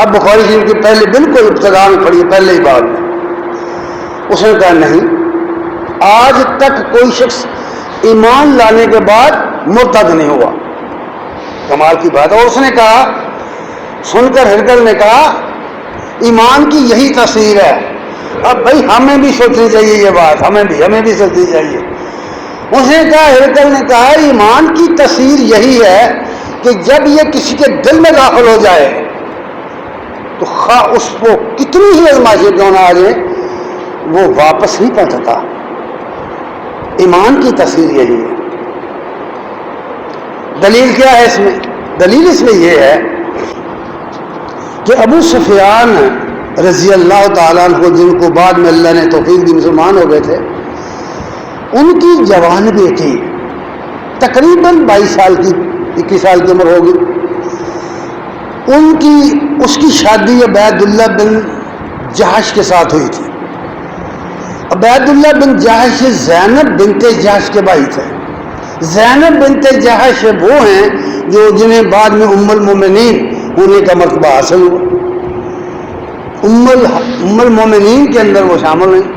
اب بخاری شریف کی پہلے بالکل ابتدا میں پڑھی پہلے ہی بات میں اس نے کہا نہیں، آج تک کوئی شخص ایمان لانے کے بعد مرتد نہیں ہوا. کمال کی بات ہے. اور اس نے کہا، سن کر ہرقل نے کہا ایمان کی یہی تفسیر ہے. اب بھائی ہمیں بھی سوچنی چاہیے یہ بات، ہمیں بھی سوچنی چاہیے. اس نے کہا، ہرقل نے کہا ایمان کی تفسیر یہی ہے کہ جب یہ کسی کے دل میں داخل ہو جائے تو خواہ اس کو کتنی ہی آزمائشیں کیوں نہ آ جائے وہ واپس نہیں پلٹتا. ایمان کی تفسیر یہی ہے. دلیل کیا ہے اس میں؟ دلیل اس میں یہ ہے کہ ابو سفیان رضی اللہ تعالیٰ عنہ جن کو بعد میں اللہ نے توفیق دی مسلمان ہو گئے تھے، ان کی جوان بیٹی تقریباً 22 سال کی 21 سال کی عمر ہوگی. اس کی شادی عبید اللہ بن جہش کے ساتھ ہوئی تھی. عبید اللہ بن جہش زینب بنت جہش کے بھائی تھے. زینب بنت جہش وہ ہیں جو جنہیں بعد میں ام المومنین ہونے کا مرتبہ حاصل ہوا. ام المومنین کے اندر وہ شامل ہیں.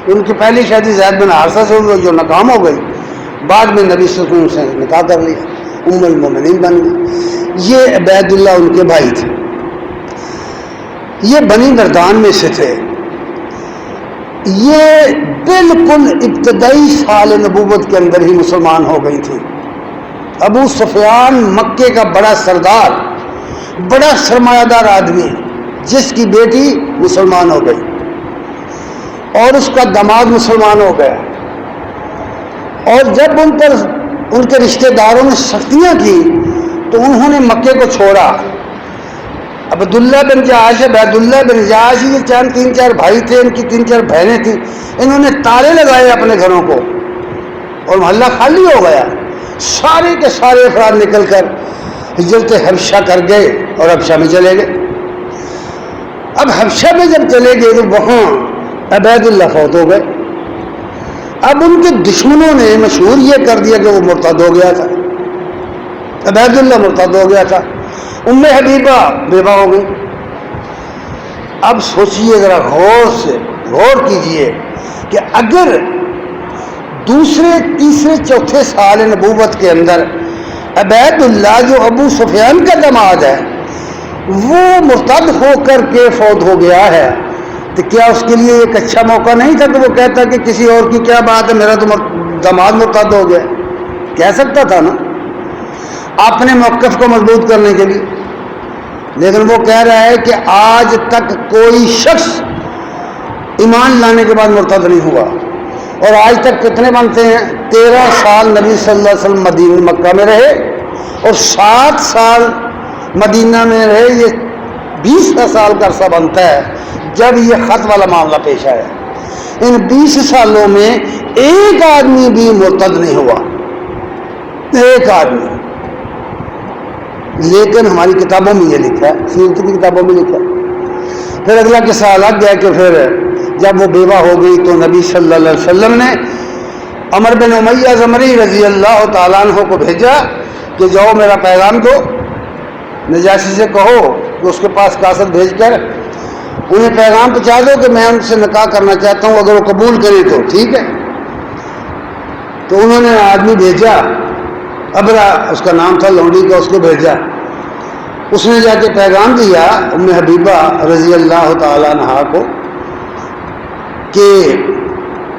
ان کی پہلی شادی زید بن حارثہ سے ہوئی جو ناکام ہو گئی، بعد میں نبی صلی اللہ علیہ وسلم سے نکاح کر لیا، ام المومنین بن گئی. یہ عبید اللہ ان کے بھائی تھے. یہ بنی نردان میں سے تھے. یہ بالکل ابتدائی سال نبوت کے اندر ہی مسلمان ہو گئی تھی. ابو سفیان مکے کا بڑا سردار، بڑا سرمایہ دار آدمی جس کی بیٹی مسلمان ہو گئی اور اس کا داماد مسلمان ہو گیا. اور جب ان پر ان کے رشتہ داروں نے سختیاں کی تو انہوں نے مکے کو چھوڑا. عبداللہ بن جہش، عبید اللہ بن جہش، یہ تین چار بھائی تھے، ان کی 3-4 بہنیں تھیں. انہوں نے تالے لگائے اپنے گھروں کو اور محلہ خالی ہو گیا. سارے کے سارے افراد نکل کر ہجرت حبشہ کر گئے اور حبشہ میں چلے گئے. اب حبشہ میں جب چلے گئے تو وہاں عبید اللہ فوت ہو گئے. اب ان کے دشمنوں نے مشہور یہ کر دیا کہ وہ مرتد ہو گیا تھا، عبید اللہ مرتد ہو گیا تھا. ام حبیبہ بیوہ ہو گئی. اب سوچئے ذرا غور کیجئے کہ اگر دوسرے تیسرے چوتھے سال نبوت کے اندر عبید اللہ جو ابو سفیان کا داماد ہے وہ مرتد ہو کر کے فوت ہو گیا ہے تو کیا اس کے لیے ایک اچھا موقع نہیں تھا کہ وہ کہتا کہ کسی اور کی کیا بات ہے، میرا تو داماد مرتد ہو گیا؟ کہہ سکتا تھا نا اپنے موقف کو مضبوط کرنے کے لیے. لیکن وہ کہہ رہا ہے کہ آج تک کوئی شخص ایمان لانے کے بعد مرتد نہیں ہوا. اور آج تک کتنے بنتے ہیں؟ 13 سال نبی صلی اللہ علیہ وسلم مکہ میں رہے اور 7 سال مدینہ میں رہے، یہ 20 سال کا عرصہ بنتا ہے جب یہ خط والا معاملہ پیش آیا۔ ان 20 سالوں میں ایک آدمی بھی مرتد نہیں ہوا، ایک آدمی۔ لیکن ہماری کتابوں میں یہ لکھا ہے، سیرت کی کتابوں میں لکھا ہے۔ پھر اگلا قصہ الگ گیا کہ پھر جب وہ بیوہ ہو گئی تو نبی صلی اللہ علیہ وسلم نے عمر بن امیہ زمری رضی اللہ تعالیٰ عنہ کو بھیجا کہ جاؤ میرا پیغام دو، نجاشی سے کہو کہ اس کے پاس قاصد بھیج کر انہیں پیغام پہنچا دو کہ میں ان سے نکاح کرنا چاہتا ہوں، اگر وہ قبول کرے تو ٹھیک ہے۔ تو انہوں نے آدمی بھیجا، ابرا اس کا نام تھا، لونڈی کا، اس کو بھیجا۔ اس نے جا کے پیغام دیا ام حبیبہ رضی اللہ تعالیٰ عنہا کو کہ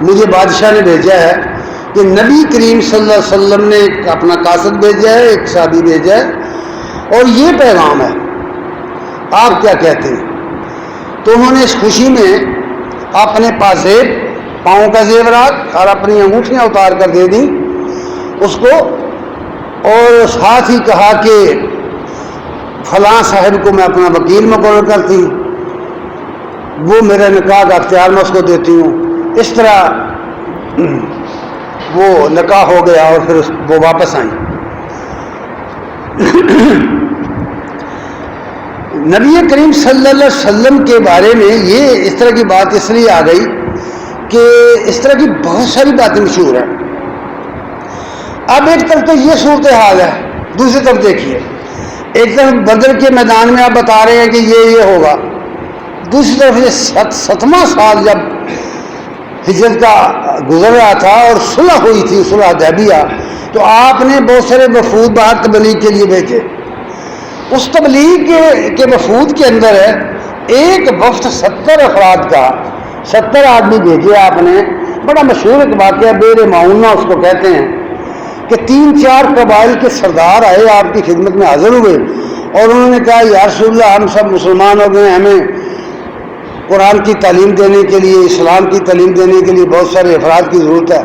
مجھے بادشاہ نے بھیجا ہے کہ نبی کریم صلی اللہ علیہ وسلم نے ایک اپنا قاصد بھیجا ہے، ایک صحابی بھیجا ہے، اور یہ پیغام ہے، آپ کیا کہتے ہیں؟ تو انہوں نے اس خوشی میں اپنے پازیب، پاؤں کا زیورات اور اپنی انگوٹھیاں اتار کر دے دیں اس کو، اور ساتھ ہی کہا کہ فلاں صاحب کو میں اپنا وکیل مقرر کرتی ہوں، وہ میرا نکاح کا اختیار میں اس کو دیتی ہوں۔ اس طرح وہ نکاح ہو گیا اور پھر وہ واپس آئیں۔ نبی کریم صلی اللہ علیہ وسلم کے بارے میں یہ اس طرح کی بات اس لیے آ گئی کہ اس طرح کی بہت ساری باتیں مشہور ہیں۔ اب ایک طرف تو یہ صورتحال ہے، دوسری طرف دیکھیے، ایک طرف بدر کے میدان میں آپ بتا رہے ہیں کہ یہ ہوگا، دوسری طرف یہ 7واں سال جب ہجرت کا گزر رہا تھا اور صلح ہوئی تھی، صلح حدیبیہ، تو آپ نے بہت سارے وفود باہر تبلیغ کے لیے بھیجے۔ اس تبلیغ کے وفود کے اندر ہے ایک وفد 70 افراد کا، 70 آدمی بھیجے آپ نے۔ بڑا مشہور ایک واقعہ بیر معونہ اس کو کہتے ہیں کہ 3-4 قبائل کے سردار آئے آپ کی خدمت میں حاضر ہوئے اور انہوں نے کہا یا رسول اللہ ہم سب مسلمان ہو گئے، ہمیں قرآن کی تعلیم دینے کے لیے، اسلام کی تعلیم دینے کے لیے بہت سارے افراد کی ضرورت ہے،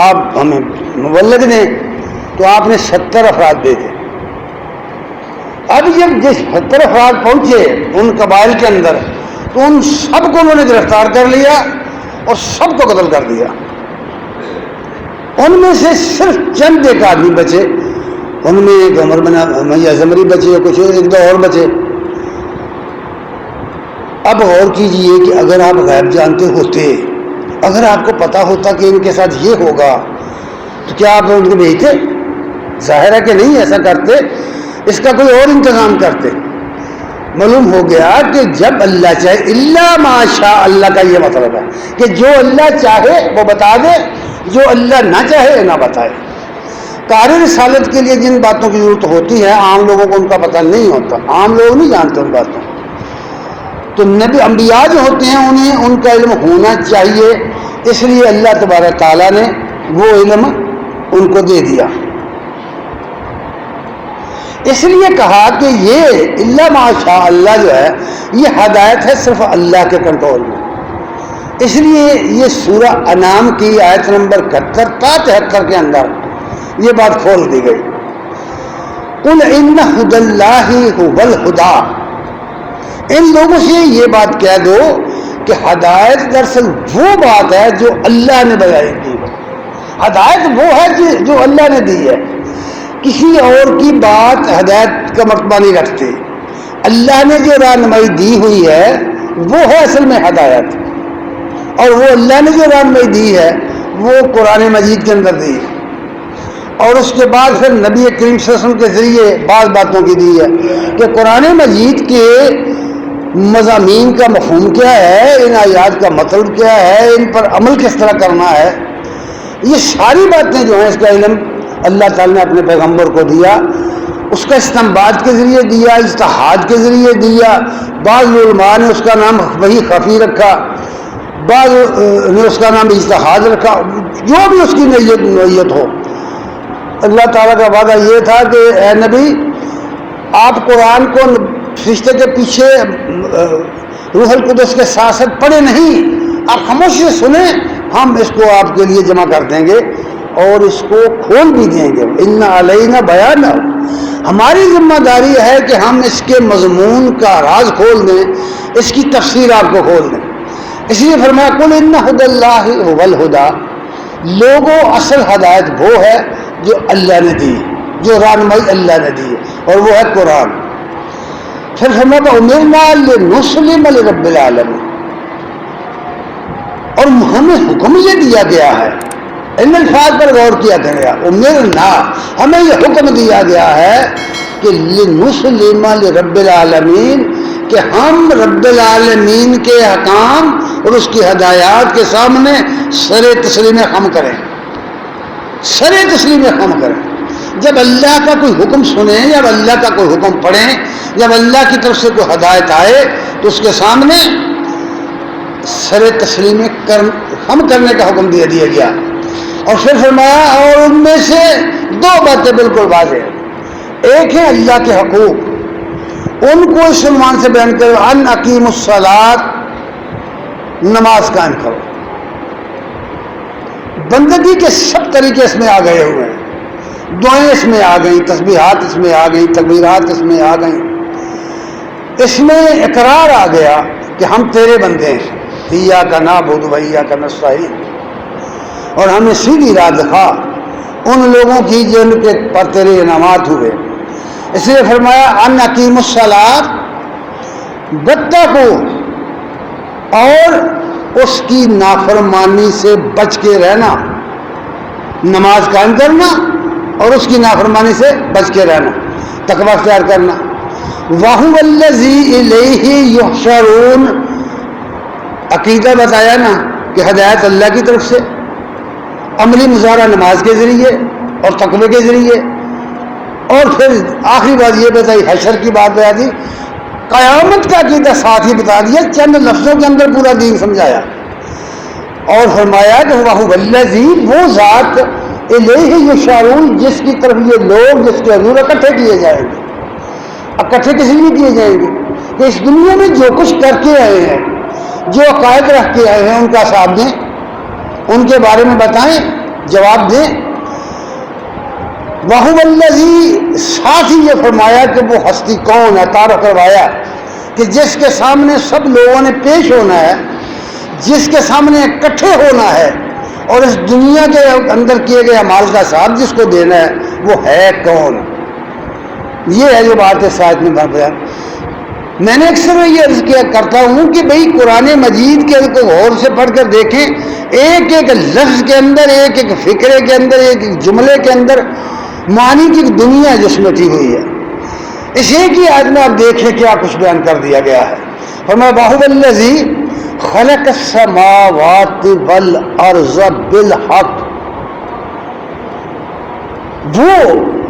آپ ہمیں مبلغ دیں۔ تو آپ نے 70 افراد بھیجے۔ اب جب جس 70 افراد پہنچے ان قبائل کے اندر تو ان سب کو انہوں نے گرفتار کر لیا اور سب کو قتل کر دیا۔ ان میں سے صرف چند ایک آدمی بچے، ان میں ایک عمر بن امیہ زمری بچے، کچھ ایک دو اور بچے۔ اب غور کیجئے کہ اگر آپ غیب جانتے ہوتے، اگر آپ کو پتا ہوتا کہ ان کے ساتھ یہ ہوگا تو کیا آپ ان کو بھیجتے؟ ظاہر ہے کہ نہیں ایسا کرتے، اس کا کوئی اور انتظام کرتے۔ معلوم ہو گیا کہ جب اللہ چاہے، اللہ ماشاء اللہ کا یہ مطلب ہے کہ جو اللہ چاہے وہ بتا دے، جو اللہ نہ چاہے نہ بتائے۔ قاری رسالت کے لیے جن باتوں کی ضرورت ہوتی ہے عام لوگوں کو ان کا پتہ نہیں ہوتا، عام لوگ نہیں جانتے ان باتوں۔ تو نبی انبیاء جو ہوتے ہیں انہیں ان کا علم ہونا چاہیے، اس لیے اللہ تبارک تعالیٰ نے وہ علم ان کو دے دیا۔ اس لیے کہا کہ یہ اللہ ماشاء اللہ جو ہے یہ ہدایت ہے صرف اللہ کے کنٹرول میں۔ اس لیے یہ سورہ انعام کی آیت نمبر 71 تا 73 کے اندر یہ بات کھول دی گئی، قل ان ھدی اللہ ھو الھدی۔ ان لوگوں سے یہ بات کہہ دو کہ ہدایت دراصل وہ بات ہے جو اللہ نے بیان کی ہے، ہدایت وہ ہے جو اللہ نے دی ہے، کسی اور کی بات ہدایت کا مرتبہ نہیں رکھتے۔ اللہ نے جو رہنمائی دی ہوئی ہے وہ ہے اصل میں ہدایت، اور وہ اللہ نے جو رہنمائی دی ہے وہ قرآن مجید کے اندر دی ہے، اور اس کے بعد پھر نبی کریم صلی اللہ علیہ وسلم کے ذریعے بعض باتوں کی دی ہے کہ قرآن مجید کے مضامین کا مفہوم کیا ہے، ان آیات کا مطلب کیا ہے، ان پر عمل کس طرح کرنا ہے۔ یہ ساری باتیں جو ہیں اس کا علم اللہ تعالیٰ نے اپنے پیغمبر کو دیا، اس کا استنباط کے ذریعے دیا، اجتہاد کے ذریعے دیا۔ بعض علماء نے اس کا نام وحی خفی رکھا، بعض نے اس کا نام اجتہاد رکھا، جو بھی اس کی نوعیت ہو۔ اللہ تعالیٰ کا وعدہ یہ تھا کہ اے نبی آپ قرآن کو فرشتے کے پیچھے روح القدس کے ساتھ پڑھے نہیں، آپ خاموشی سے سنیں، ہم اس کو آپ کے لیے جمع کر دیں گے اور اس کو کھول بھی دیں گے. ان علینا بیان، ہماری ذمہ داری ہے کہ ہم اس کے مضمون کا راز کھول دیں، اس کی تفسیر آپ کو کھول دیں. اس لیے فرمایا قل ان ھدی اللہ ھو الھدی، لوگوں اصل ہدایت وہ ہے جو اللہ نے دی، جو رہنمائی اللہ نے دی اور وہ ہے قرآن. پھر فرمایا امرنا لنسلم لرب العالمین، اور ہمیں حکم یہ دیا گیا ہے، ان الفاظ پر غور کیا کرے گا. امرنا، ہمیں یہ حکم دیا گیا ہے کہ لنسلم لرب العالمین، کہ ہم رب العالمین کے احکام اور اس کی ہدایات کے سامنے سر تسلیم خم کریں. سر تسلیم خم کریں. جب اللہ کا کوئی حکم سنیں، جب اللہ کا کوئی حکم پڑھیں، جب اللہ کی طرف سے کوئی ہدایت آئے تو اس کے سامنے سر تسلیم خم کرنے کا حکم دیا گیا. اور پھر فرمایا اور ان میں سے دو باتیں بالکل واضح ہیں. ایک ہے اللہ کے حقوق، ان کو اس عنوان سے بیان کرو ان اقیم الصلاۃ، نماز قائم کرو. بندگی کے سب طریقے اس میں آ گئے ہوئے ہیں، دعائیں اس میں آ گئیں، تسبیحات اس میں آ گئیں، تکبیرات اس میں آ گئیں. اس میں اقرار آ گیا کہ ہم تیرے بندے ہیں، ایاک نعبد و ایاک نستعین، اور ہمیں سیدھی راہ دکھا ان لوگوں کی جن کے پر تیرے انعامات ہوئے. اس لیے فرمایا ان اقیم الصلاۃ، واتقوا، اور اس کی نافرمانی سے بچ کے رہنا، نماز قائم کرنا اور اس کی نافرمانی سے بچ کے رہنا، تقوی اختیار کرنا. وَهُوَ الَّذِي إِلَيْهِ يُحْشَرُونَ، عقیدہ بتایا نا کہ ہدایت اللہ کی طرف سے، عملی مظاہرہ نماز کے ذریعے اور تقوی کے ذریعے. اور پھر آخری بات یہ بتائی، حشر کی بات بتا دی، قیامت کا عقیدہ ساتھ ہی بتا دیا، چند لفظوں کے اندر پورا دین سمجھایا. اور فرمایا کہ وَهُوَ الَّذِي، وہ ذات، الیہ یحشرون، جس کی طرف یہ لوگ جس کے حضور اکٹھے کیے جائیں گے. اکٹھے کس لیے کیے جائیں گے؟ کہ اس دنیا میں جو کچھ کر کے آئے ہیں، جو عقائد رکھ کے آئے ہیں، ان کا حساب دیں، ان کے بارے میں بتائیں، جواب دیں. وَهُوَ الَّذِي، ساتھ ہی یہ فرمایا کہ وہ ہستی کون ہے، تعارف کروایا کہ جس کے سامنے سب لوگوں نے پیش ہونا ہے، جس کے سامنے اکٹھے ہونا ہے، اور اس دنیا کے اندر کیے گئے اعمال کا حساب جس کو دینا ہے، وہ ہے کون. یہ ہے جو بات ہے ساتھ میں بیان. میں نے اکثر یہ عرض کیا کرتا ہوں کہ بھئی قرآن مجید کے کو غور سے پڑھ کر دیکھیں، ایک ایک لفظ کے اندر، ایک ایک فکرے کے اندر، ایک ایک جملے کے اندر معنی کی دنیا جسمتی ہوئی ہے. اس ایک ہی آیت میں آپ دیکھیں کیا کچھ بیان کر دیا گیا ہے. فرمایا وَهُوَ الَّذِي خَلَقَ السَّمَاوَاتِ وَالْأَرْضَ بِالْحَقِّ، وہ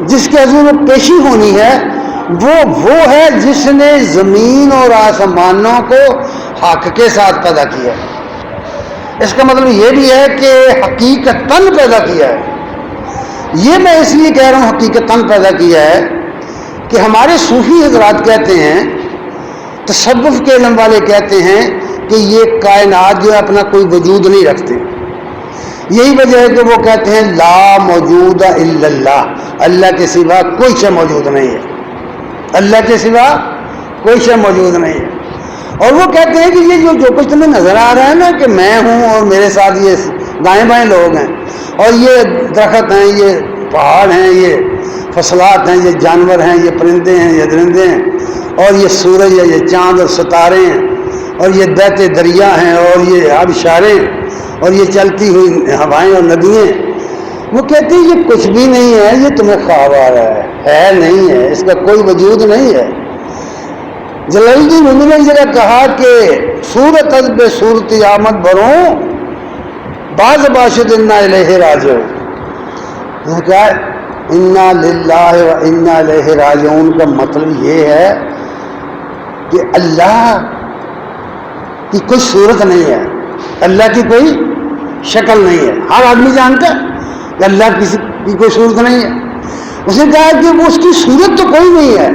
جس کے حضور پیشی ہونی ہے، وہ ہے جس نے زمین اور آسمانوں کو حق کے ساتھ پیدا کیا. اس کا مطلب یہ بھی ہے کہ حقیقتاً پیدا کیا ہے. یہ میں اس لیے کہہ رہا ہوں حقیقتاً پیدا کیا ہے کہ ہمارے صوفی حضرات کہتے ہیں، تصوف کے علم والے کہتے ہیں کہ یہ کائنات جو ہے اپنا کوئی وجود نہیں رکھتے. یہی وجہ ہے کہ وہ کہتے ہیں لا موجود الا اللہ، اللہ کے سوا کوئی شے موجود نہیں ہے، اللہ کے سوا کوئی شے موجود نہیں ہے. اور وہ کہتے ہیں کہ یہ جو کچھ تمہیں نظر آ رہا ہے نا، کہ میں ہوں اور میرے ساتھ یہ دائیں بائیں لوگ ہیں، اور یہ درخت ہیں، یہ پہاڑ ہیں، یہ فصلات ہیں، یہ جانور ہیں، یہ پرندے ہیں، یہ درندے ہیں، اور یہ سورج ہے، یہ چاند اور ستارے ہیں، اور یہ بہتے دریا ہیں، اور یہ آبشاریں، اور یہ چلتی ہوئی ہوائیں اور ندیاں. وہ کہتے ہیں یہ کچھ بھی نہیں ہے، یہ تمہیں خواب آ رہا ہے نہیں ہے، اس کا کوئی وجود نہیں ہے. جلال الدین رومی نے جگہ کہا کہ صورت از بے صورتی آمد بروں باز باشد انا الیہ راجعون. کیا انا للہ و انا الیہ راجعون کا مطلب یہ ہے کہ اللہ کی کوئی صورت نہیں ہے، اللہ کی کوئی شکل نہیں ہے. ہر آدمی جانتا ہے کہ اللہ کی کوئی صورت نہیں ہے. اس نے کہا کہ وہ اس کی صورت تو کوئی نہیں ہے،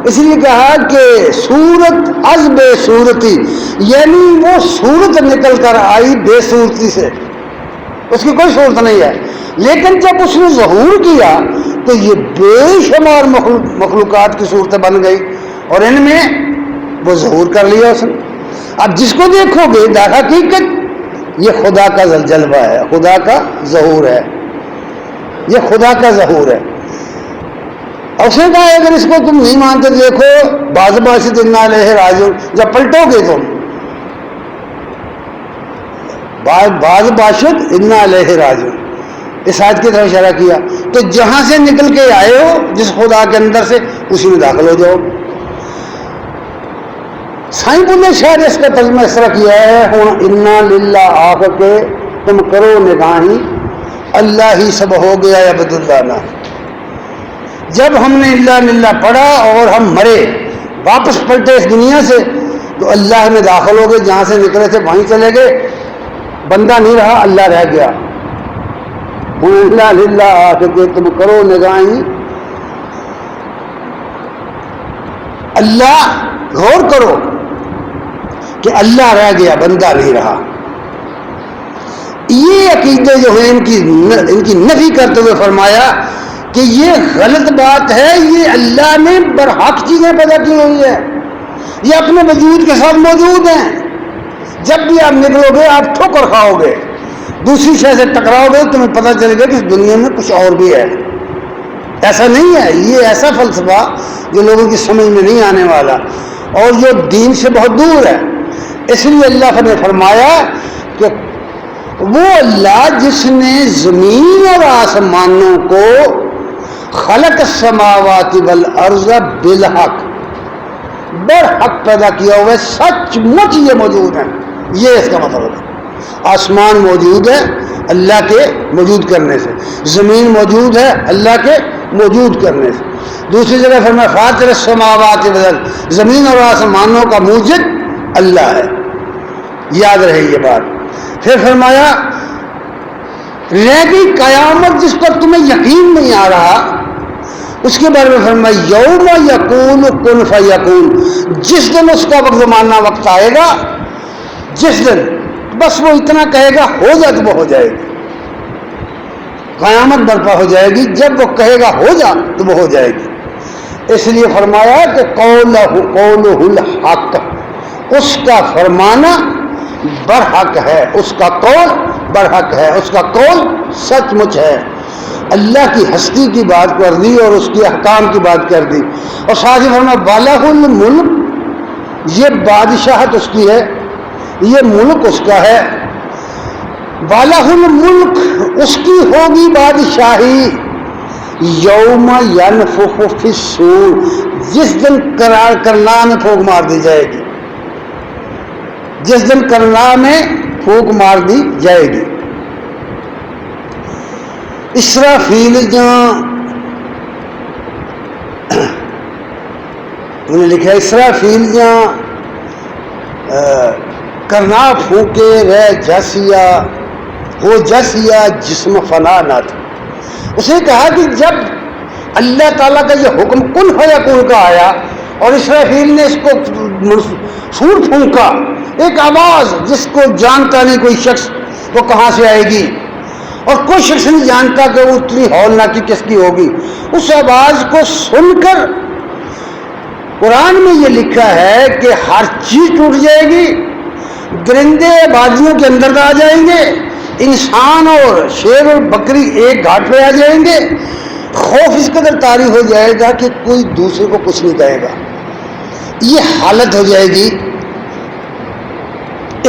اس لیے کہا کہ صورت از بے صورتی، یعنی وہ صورت نکل کر آئی بے صورتی سے، اس کی کوئی صورت نہیں ہے. لیکن جب اس نے ظہور کیا تو یہ بے شمار مخلوقات کی صورتیں بن گئی اور ان میں وہ ظہور کر لیا اس نے. اب جس کو دیکھو گے در حقیقت یہ خدا کا جلوہ ہے, خدا کا ظہور ہے, یہ خدا کا ظہور ہے. اور اس نے کہا اگر اس کو تم نہیں مانتے دیکھو بعض باشد انا الیہ راجعون, جب پلٹو گے تم بعض باشد انا الیہ راجعون, اس آیت کی طرف اشارہ کیا. تو جہاں سے نکل کے آئے ہو جس خدا کے اندر سے اسی میں داخل ہو جاؤ. سائیں نے شاید اس کا ترجمہ اس طرح کیا ہے ہوں انا للہ آ کے تم کرو نگاہیں اللہ ہی سب ہو گیا عبد اللہ نہ. جب ہم نے اللہ للہ پڑھا اور ہم مرے واپس پلٹے اس دنیا سے تو اللہ میں داخل ہو گئے, جہاں سے نکلے تھے وہیں چلے گئے, بندہ نہیں رہا اللہ رہ گیا. اللہ للہ آ کے تم کرو نگاہیں اللہ, غور کرو کہ اللہ رہ گیا بندہ نہیں رہا. یہ عقیدے جو ہیں ان کی نفی کرتے ہوئے فرمایا کہ یہ غلط بات ہے, یہ اللہ نے برحق چیزیں پیدا کی ہوئی ہے, یہ اپنے وجود کے ساتھ موجود ہیں. جب بھی آپ نکلو گے آپ ٹھوکر کھاؤ گے, دوسری شے سے ٹکراؤ گے, تمہیں پتہ چلے گا کہ اس دنیا میں کچھ اور بھی ہے. ایسا نہیں ہے, یہ ایسا فلسفہ جو لوگوں کی سمجھ میں نہیں آنے والا اور جو دین سے بہت دور ہے. اس لیے اللہ نے فرمایا کہ وہ اللہ جس نے زمین اور آسمانوں کو خلق السماوات والارض بالحق, برحق پیدا کیا ہوا ہے, سچ مچ یہ موجود ہیں. یہ اس کا مطلب ہے. آسمان موجود ہے اللہ کے موجود کرنے سے, زمین موجود ہے اللہ کے موجود کرنے سے. دوسری جگہ فرمایا فاطر السماوات والارض, زمین اور آسمانوں کا موجد اللہ ہے. یاد رہے یہ بات. پھر فرمایا رہ گئی قیامت جس پر تمہیں یقین نہیں آ رہا, اس کے بارے میں فرمایا یوم یقول کن فیکون, جس دن اس کا وقت زمانہ وقت آئے گا, جس دن بس وہ اتنا کہے گا ہو جا تو وہ ہو جائے گی. قیامت برپا ہو جائے گی جب وہ کہے گا ہو جا تو وہ ہو جائے گی. اس لیے فرمایا کہ قولہ الحق, اس کا فرمانا برحق ہے, اس کا قول برحق ہے, اس کا قول سچ مچ ہے. اللہ کی ہستی کی بات کر دی اور اس کی احکام کی بات کر دی. اور ساتھ ہی فرمایا بالغ الملک, یہ بادشاہت اس کی ہے, یہ ملک اس کا ہے. بالغ الملک اس کی ہوگی بادشاہی. یوم ینفخ فی الصور, جس دن کرنا میں پھونک مار دی جائے گی, جس دن کرنا میں پھونک مار دی جائے گی. اسرافیل جہاں انہوں نے لکھا اسرافیل جہاں کرنا پھونکے رہ جسیا ہو جسیا جسم فنا نہ تھا. اسے کہا کہ جب اللہ تعالیٰ کا یہ حکم کن فیکون کا آیا اور اسرافیل نے اس کو سور پھونکا, ایک آواز جس کو جانتا نہیں کوئی شخص وہ کہاں سے آئے گی, اور کوئی شخص نہیں جانتا کہ وہ اتنی ہولناکی کس کی ہوگی. اس آواز کو سن کر قرآن میں یہ لکھا ہے کہ ہر چیز ٹوٹ جائے گی, درندے وادیوں کے اندر آ جائیں گے, انسان اور شیر اور بکری ایک گھاٹ پہ آ جائیں گے. خوف اس قدر طاری ہو جائے گا کہ کوئی دوسرے کو کچھ نہیں کہے گا. یہ حالت ہو جائے گی.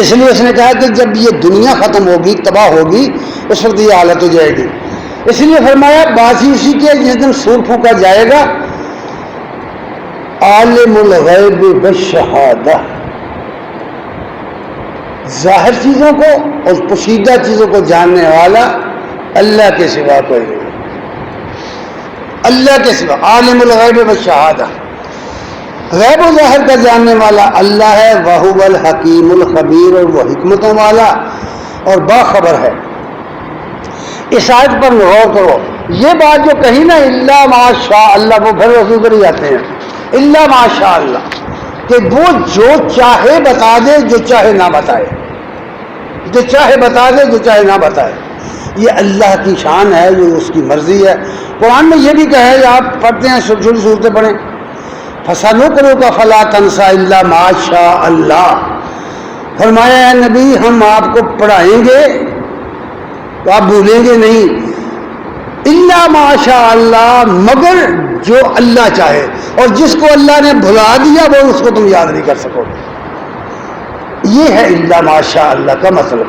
اس لیے اس نے کہا کہ جب یہ دنیا ختم ہوگی, تباہ ہوگی, اس وقت یہ حالت ہو جائے گی. اس لیے فرمایا بازی اسی کے جس دن سور پھونکا جائے گا عالم الغیب والشہادہ, ظاہر چیزوں کو اور پوشیدہ چیزوں کو جاننے والا اللہ کے سوا کوئی نہیں. اللہ کے سوا عالم الغیب والشہادہ, غیب و ظاہر کا جاننے والا اللہ ہے. وَهُوَ الْحَكِيمُ الْخَبِيرُ, اور وہ حکمتوں والا اور باخبر ہے. اس آیت پر غور کرو. یہ بات جو کہی نا الا ما شاء اللہ, وہ پھر رسول کر ہی جاتے ہیں الا ما شاء اللہ, کہ وہ جو چاہے بتا دے جو چاہے نہ بتائے, جو چاہے بتا دے جو چاہے نہ بتائے. یہ اللہ کی شان ہے، یہ اس کی مرضی ہے۔ قرآن میں یہ بھی کہا ہے، آپ پڑھتے ہیں چھوٹی چھوٹی صورتیں پڑھیں، فَسَنُقْرِئُكَ فَلَا تَنْسَ إِلَّا مَا شَاءَ اللَّهُ، فرمایا ہے نبی ہم آپ کو پڑھائیں گے تو آپ بھولیں گے نہیں، الا ما شاء اللہ، مگر جو اللہ چاہے، اور جس کو اللہ نے بھلا دیا وہ اس کو تم یاد نہیں کر سکو گے، یہ ہے الا ما شاء اللہ کا مطلب۔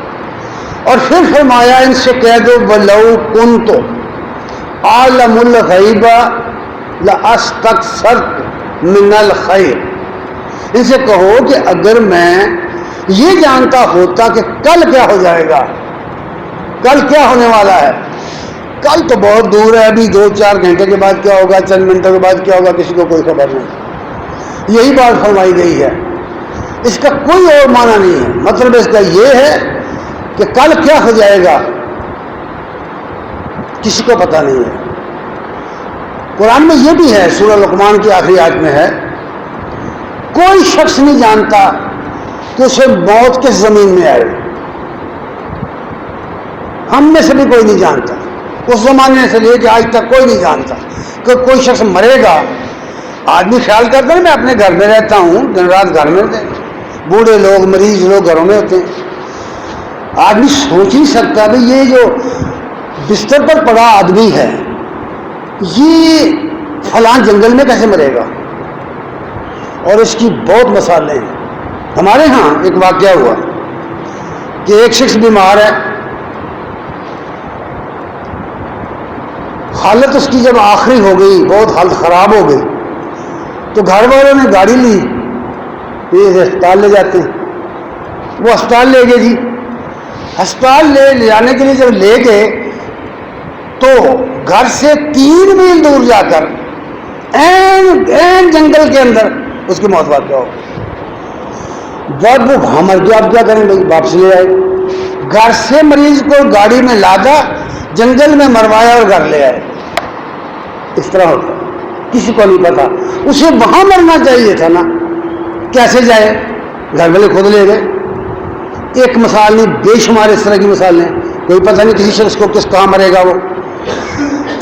اور پھر فرمایا ان سے کہہ دو وَلَوْ كُنْتُ أَعْلَمُ الْغَيْبَ لَأَسْتَكْثَرْتُ مِنَ الْخَيْرِ، ان سے کہو کہ اگر میں یہ جانتا ہوتا کہ کل کیا ہو جائے گا، کل کیا ہونے والا ہے، کل تو بہت دور ہے، ابھی 2-4 گھنٹے کے بعد کیا ہوگا، چند منٹوں کے بعد کیا ہوگا، کسی کو کوئی خبر نہیں، یہی بات فرمائی گئی ہے، اس کا کوئی اور معنی نہیں ہے۔ مطلب اس کا یہ ہے کہ کل کیا ہو جائے گا کسی کو پتہ نہیں ہے۔ قرآن میں یہ بھی ہے، سورہ لقمان کی آخری آیت میں ہے، کوئی شخص نہیں جانتا کہ اسے موت کس زمین میں آئے، ہم میں سے بھی کوئی نہیں جانتا، اس زمانے سے لے کے آج تک کوئی نہیں جانتا کہ کوئی شخص مرے گا۔ آدمی خیال کرتا ہے میں اپنے گھر میں رہتا ہوں، دن رات گھر میں رہتے ہیں، بوڑھے لوگ مریض لوگ گھروں میں ہوتے ہیں، آدمی سوچ نہیں سکتا بھی یہ جو بستر پر پڑا آدمی ہے یہ فلاں جنگل میں کیسے مرے گا، اور اس کی بہت مثالیں ہیں۔ ہمارے ہاں ایک واقعہ ہوا کہ ایک شخص بیمار ہے، حالت اس کی جب آخری ہو گئی، بہت حالت خراب ہو گئی، تو گھر والوں نے گاڑی لی، یہ ہسپتال لے جاتے ہیں، وہ ہسپتال لے گئے جی، ہسپتال لے جانے کے لیے جب لے گئے تو گھر سے 3 میل دور جا کر این جنگل کے اندر اس کی موت واقع ہو گئی۔ جب وہ وہاں مر گیا، اب کیا کریں بھائی، واپس لے آئے، گھر سے مریض کو گاڑی میں لادا، جنگل میں مروایا اور گھر لے آئے۔ اس طرح ہوتا کسی کو نہیں پتا، اسے وہاں مرنا چاہیے تھا نا، کیسے جائے، گھر والے خود لے گئے۔ ایک مثال نہیں، بے شمار اس طرح کی مثالیں، کوئی پتہ نہیں کسی شخص کو کس کہاں مرے گا وہ۔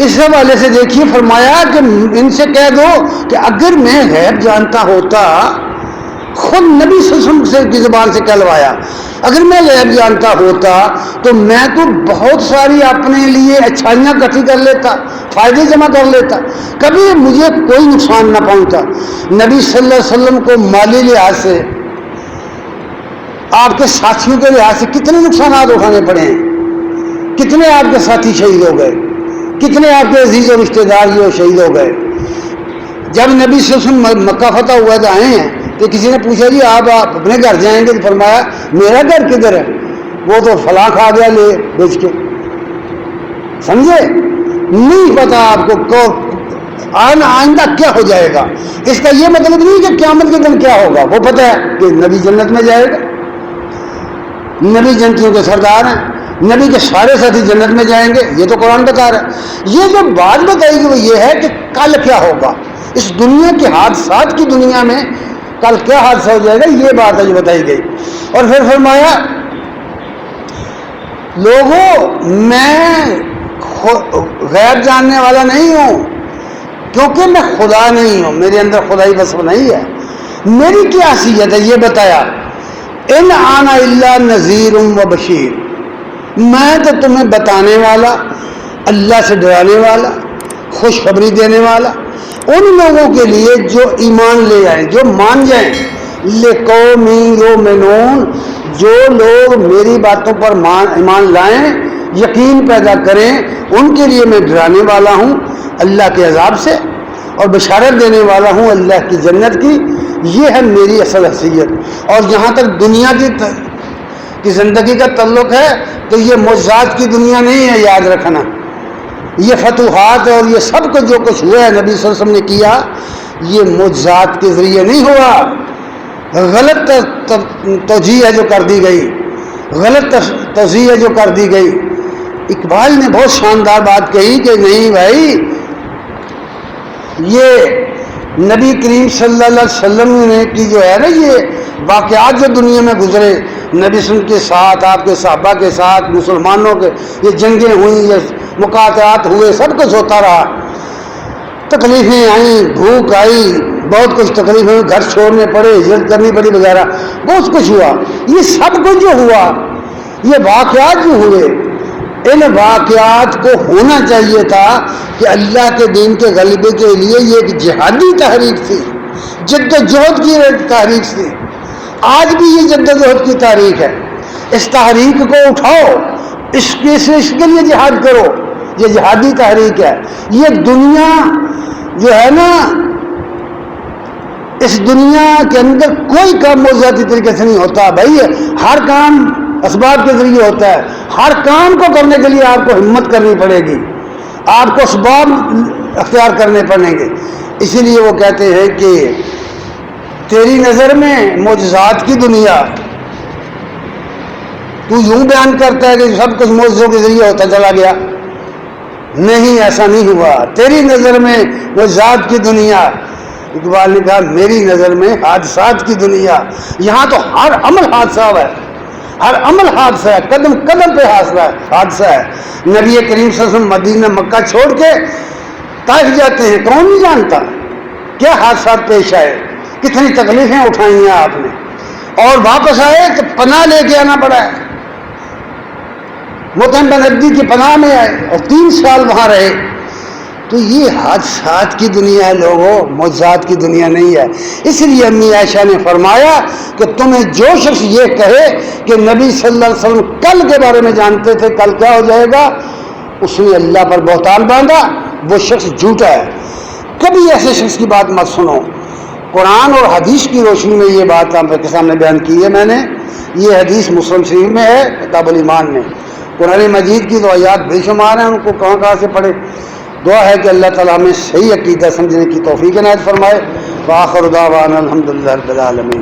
اس حوالے سے دیکھیے فرمایا کہ ان سے کہہ دو کہ اگر میں غیب جانتا ہوتا، خود نبی صلی اللہ علیہ وسلم کی زبان سے کہلوایا، اگر میں غیب جانتا ہوتا تو میں تو بہت ساری اپنے لیے اچھائیاں اکٹھی کر لیتا، فائدے جمع کر لیتا، کبھی مجھے کوئی نقصان نہ پہنچتا۔ نبی صلی اللہ علیہ وسلم کو مالی لحاظ سے، آپ کے ساتھیوں کے لحاظ سے کتنے نقصانات اٹھانے پڑے ہیں، کتنے آپ کے ساتھی شہید ہو گئے، کتنے آپ کے عزیز و رشتے دار جو شہید ہو گئے۔ جب نبی صلی اللہ علیہ وسلم مکہ فتح ہوا تو آئے ہیں، تو کسی نے پوچھا جی آپ اپنے گھر جائیں گے، تو فرمایا میرا گھر کدھر ہے، وہ تو فلاں کھا گیا لے بیچ کے، سمجھے؟ نہیں پتا آپ کو آئندہ کیا ہو جائے گا۔ اس کا یہ مطلب نہیں کہ قیامت کے دن کیا ہوگا، وہ پتہ ہے کہ نبی جنت میں جائے گا، نبی جنتیوں کے سردار ہیں، نبی کے سارے ساتھی جنت میں جائیں گے، یہ تو قرآن بتا رہا ہے۔ یہ جو بات بتائی گئی وہ یہ ہے کہ کل کیا ہوگا، اس دنیا کے حادثات کی دنیا میں کل کیا حادثہ ہو جائے گا، یہ بات ہے جو بتائی گئی۔ اور پھر فرمایا لوگوں میں غیب جاننے والا نہیں ہوں، کیونکہ میں خدا نہیں ہوں، میرے اندر خدائی وصف نہیں ہے۔ میری کیا حیثیت ہے یہ بتایا، ان انا الا نذیر و بشیر، میں تو تمہیں بتانے والا، اللہ سے ڈرانے والا، خوشخبری دینے والا ان لوگوں کے لیے جو ایمان لے آئیں، جو مان جائیں، لِقَوْمٍ یُؤْمِنُونَ، جو لوگ میری باتوں پر ایمان لائیں، یقین پیدا کریں، ان کے لیے میں ڈرانے والا ہوں اللہ کے عذاب سے، اور بشارت دینے والا ہوں اللہ کی جنت کی۔ یہ ہے میری اصل حیثیت۔ اور جہاں تک دنیا کی زندگی کا تعلق ہے تو یہ معجزات کی دنیا نہیں ہے، یاد رکھنا، یہ فتوحات اور یہ سب کچھ جو کچھ ہوا ہے نبی صلی اللہ علیہ وسلم نے کیا، یہ معجزات کے ذریعے نہیں ہوا، غلط توجیہ ہے جو کر دی گئی، غلط توضیح ہے جو کر دی گئی۔ اقبال نے بہت شاندار بات کہی کہ نہیں بھائی، یہ نبی کریم صلی اللہ علیہ وسلم نے کی جو ہے نا یہ واقعات جو دنیا میں گزرے، نبی صلی اللہ علیہ وسلم کے ساتھ، آپ کے صحابہ کے ساتھ، مسلمانوں کے یہ جنگیں ہوئیں، یہ مقاطعات ہوئے، سب کچھ ہوتا رہا، تکلیفیں آئیں، بھوک آئی، بہت کچھ تکلیفیں ہوئی، گھر چھوڑنے پڑے، ہجرت کرنی پڑی وغیرہ، بہت کچھ ہوا۔ یہ سب کچھ جو ہوا، یہ واقعات جو ہوئے، ان واقعات کو ہونا چاہیے تھا کہ اللہ کے دین کے غلبے کے لیے یہ ایک جہادی تحریک تھی، جد و جہد کی تحریک تھی۔ آج بھی یہ جد و جہد کی تحریک ہے۔ اس تحریک کو اٹھاؤ، اس کے لیے جہاد کرو، یہ جہادی تحریک ہے۔ یہ دنیا جو ہے نا، اس دنیا کے اندر کوئی کام موضوعاتی طریقے سے نہیں ہوتا بھائی، ہر کام اسباب کے ذریعے ہوتا ہے۔ ہر کام کو کرنے کے لیے آپ کو ہمت کرنی پڑے گی، آپ کو اسباب اختیار کرنے پڑیں گے۔ اسی لیے وہ کہتے ہیں کہ تیری نظر میں معجزات کی دنیا، تو یوں بیان کرتا ہے کہ سب کچھ معجزوں کے ذریعے ہوتا چلا گیا، نہیں، ایسا نہیں ہوا۔ تیری نظر میں معجزات کی دنیا، اقبال نے کہا میری نظر میں حادثات کی دنیا۔ یہاں تو ہر عمل حادثہ ہے، ہر عمل حادثہ ہے، قدم قدم پہ حادثہ ہے۔ نبی کریم صلی اللہ علیہ وسلم مدینہ مکہ چھوڑ کے طائف جاتے ہیں، کون نہیں جانتا کیا حادثات پیش آئے، کتنی تکلیفیں اٹھائی ہیں آپ نے، اور واپس آئے تو پناہ لے کے آنا پڑا ہے، مطعم بن عدی کی پناہ میں آئے اور 3 سال وہاں رہے۔ تو یہ حادثات کی دنیا ہے لوگوں، معجزات کی دنیا نہیں ہے۔ اس لیے امی عائشہ نے فرمایا کہ تمہیں جو شخص یہ کہے کہ نبی صلی اللہ علیہ وسلم کل کے بارے میں جانتے تھے کل کیا ہو جائے گا، اس نے اللہ پر بہتان باندھا، وہ شخص جھوٹا ہے۔ کبھی ایسے شخص کی بات مت سنو۔ قرآن اور حدیث کی روشنی میں یہ بات آپ کے سامنے بیان کی ہے میں نے۔ یہ حدیث مسلم شریف میں ہے، کتاب الایمان میں۔ قرآن مجید کی تو آیات بے شمار ہیں، ان کو کہاں کہاں سے پڑھے۔ دعا ہے کہ اللہ تعالیٰ ہمیں صحیح عقیدہ سمجھنے کی توفیق عنایت فرمائے۔ وآخر دعوانا الحمدللہ رب العالمین۔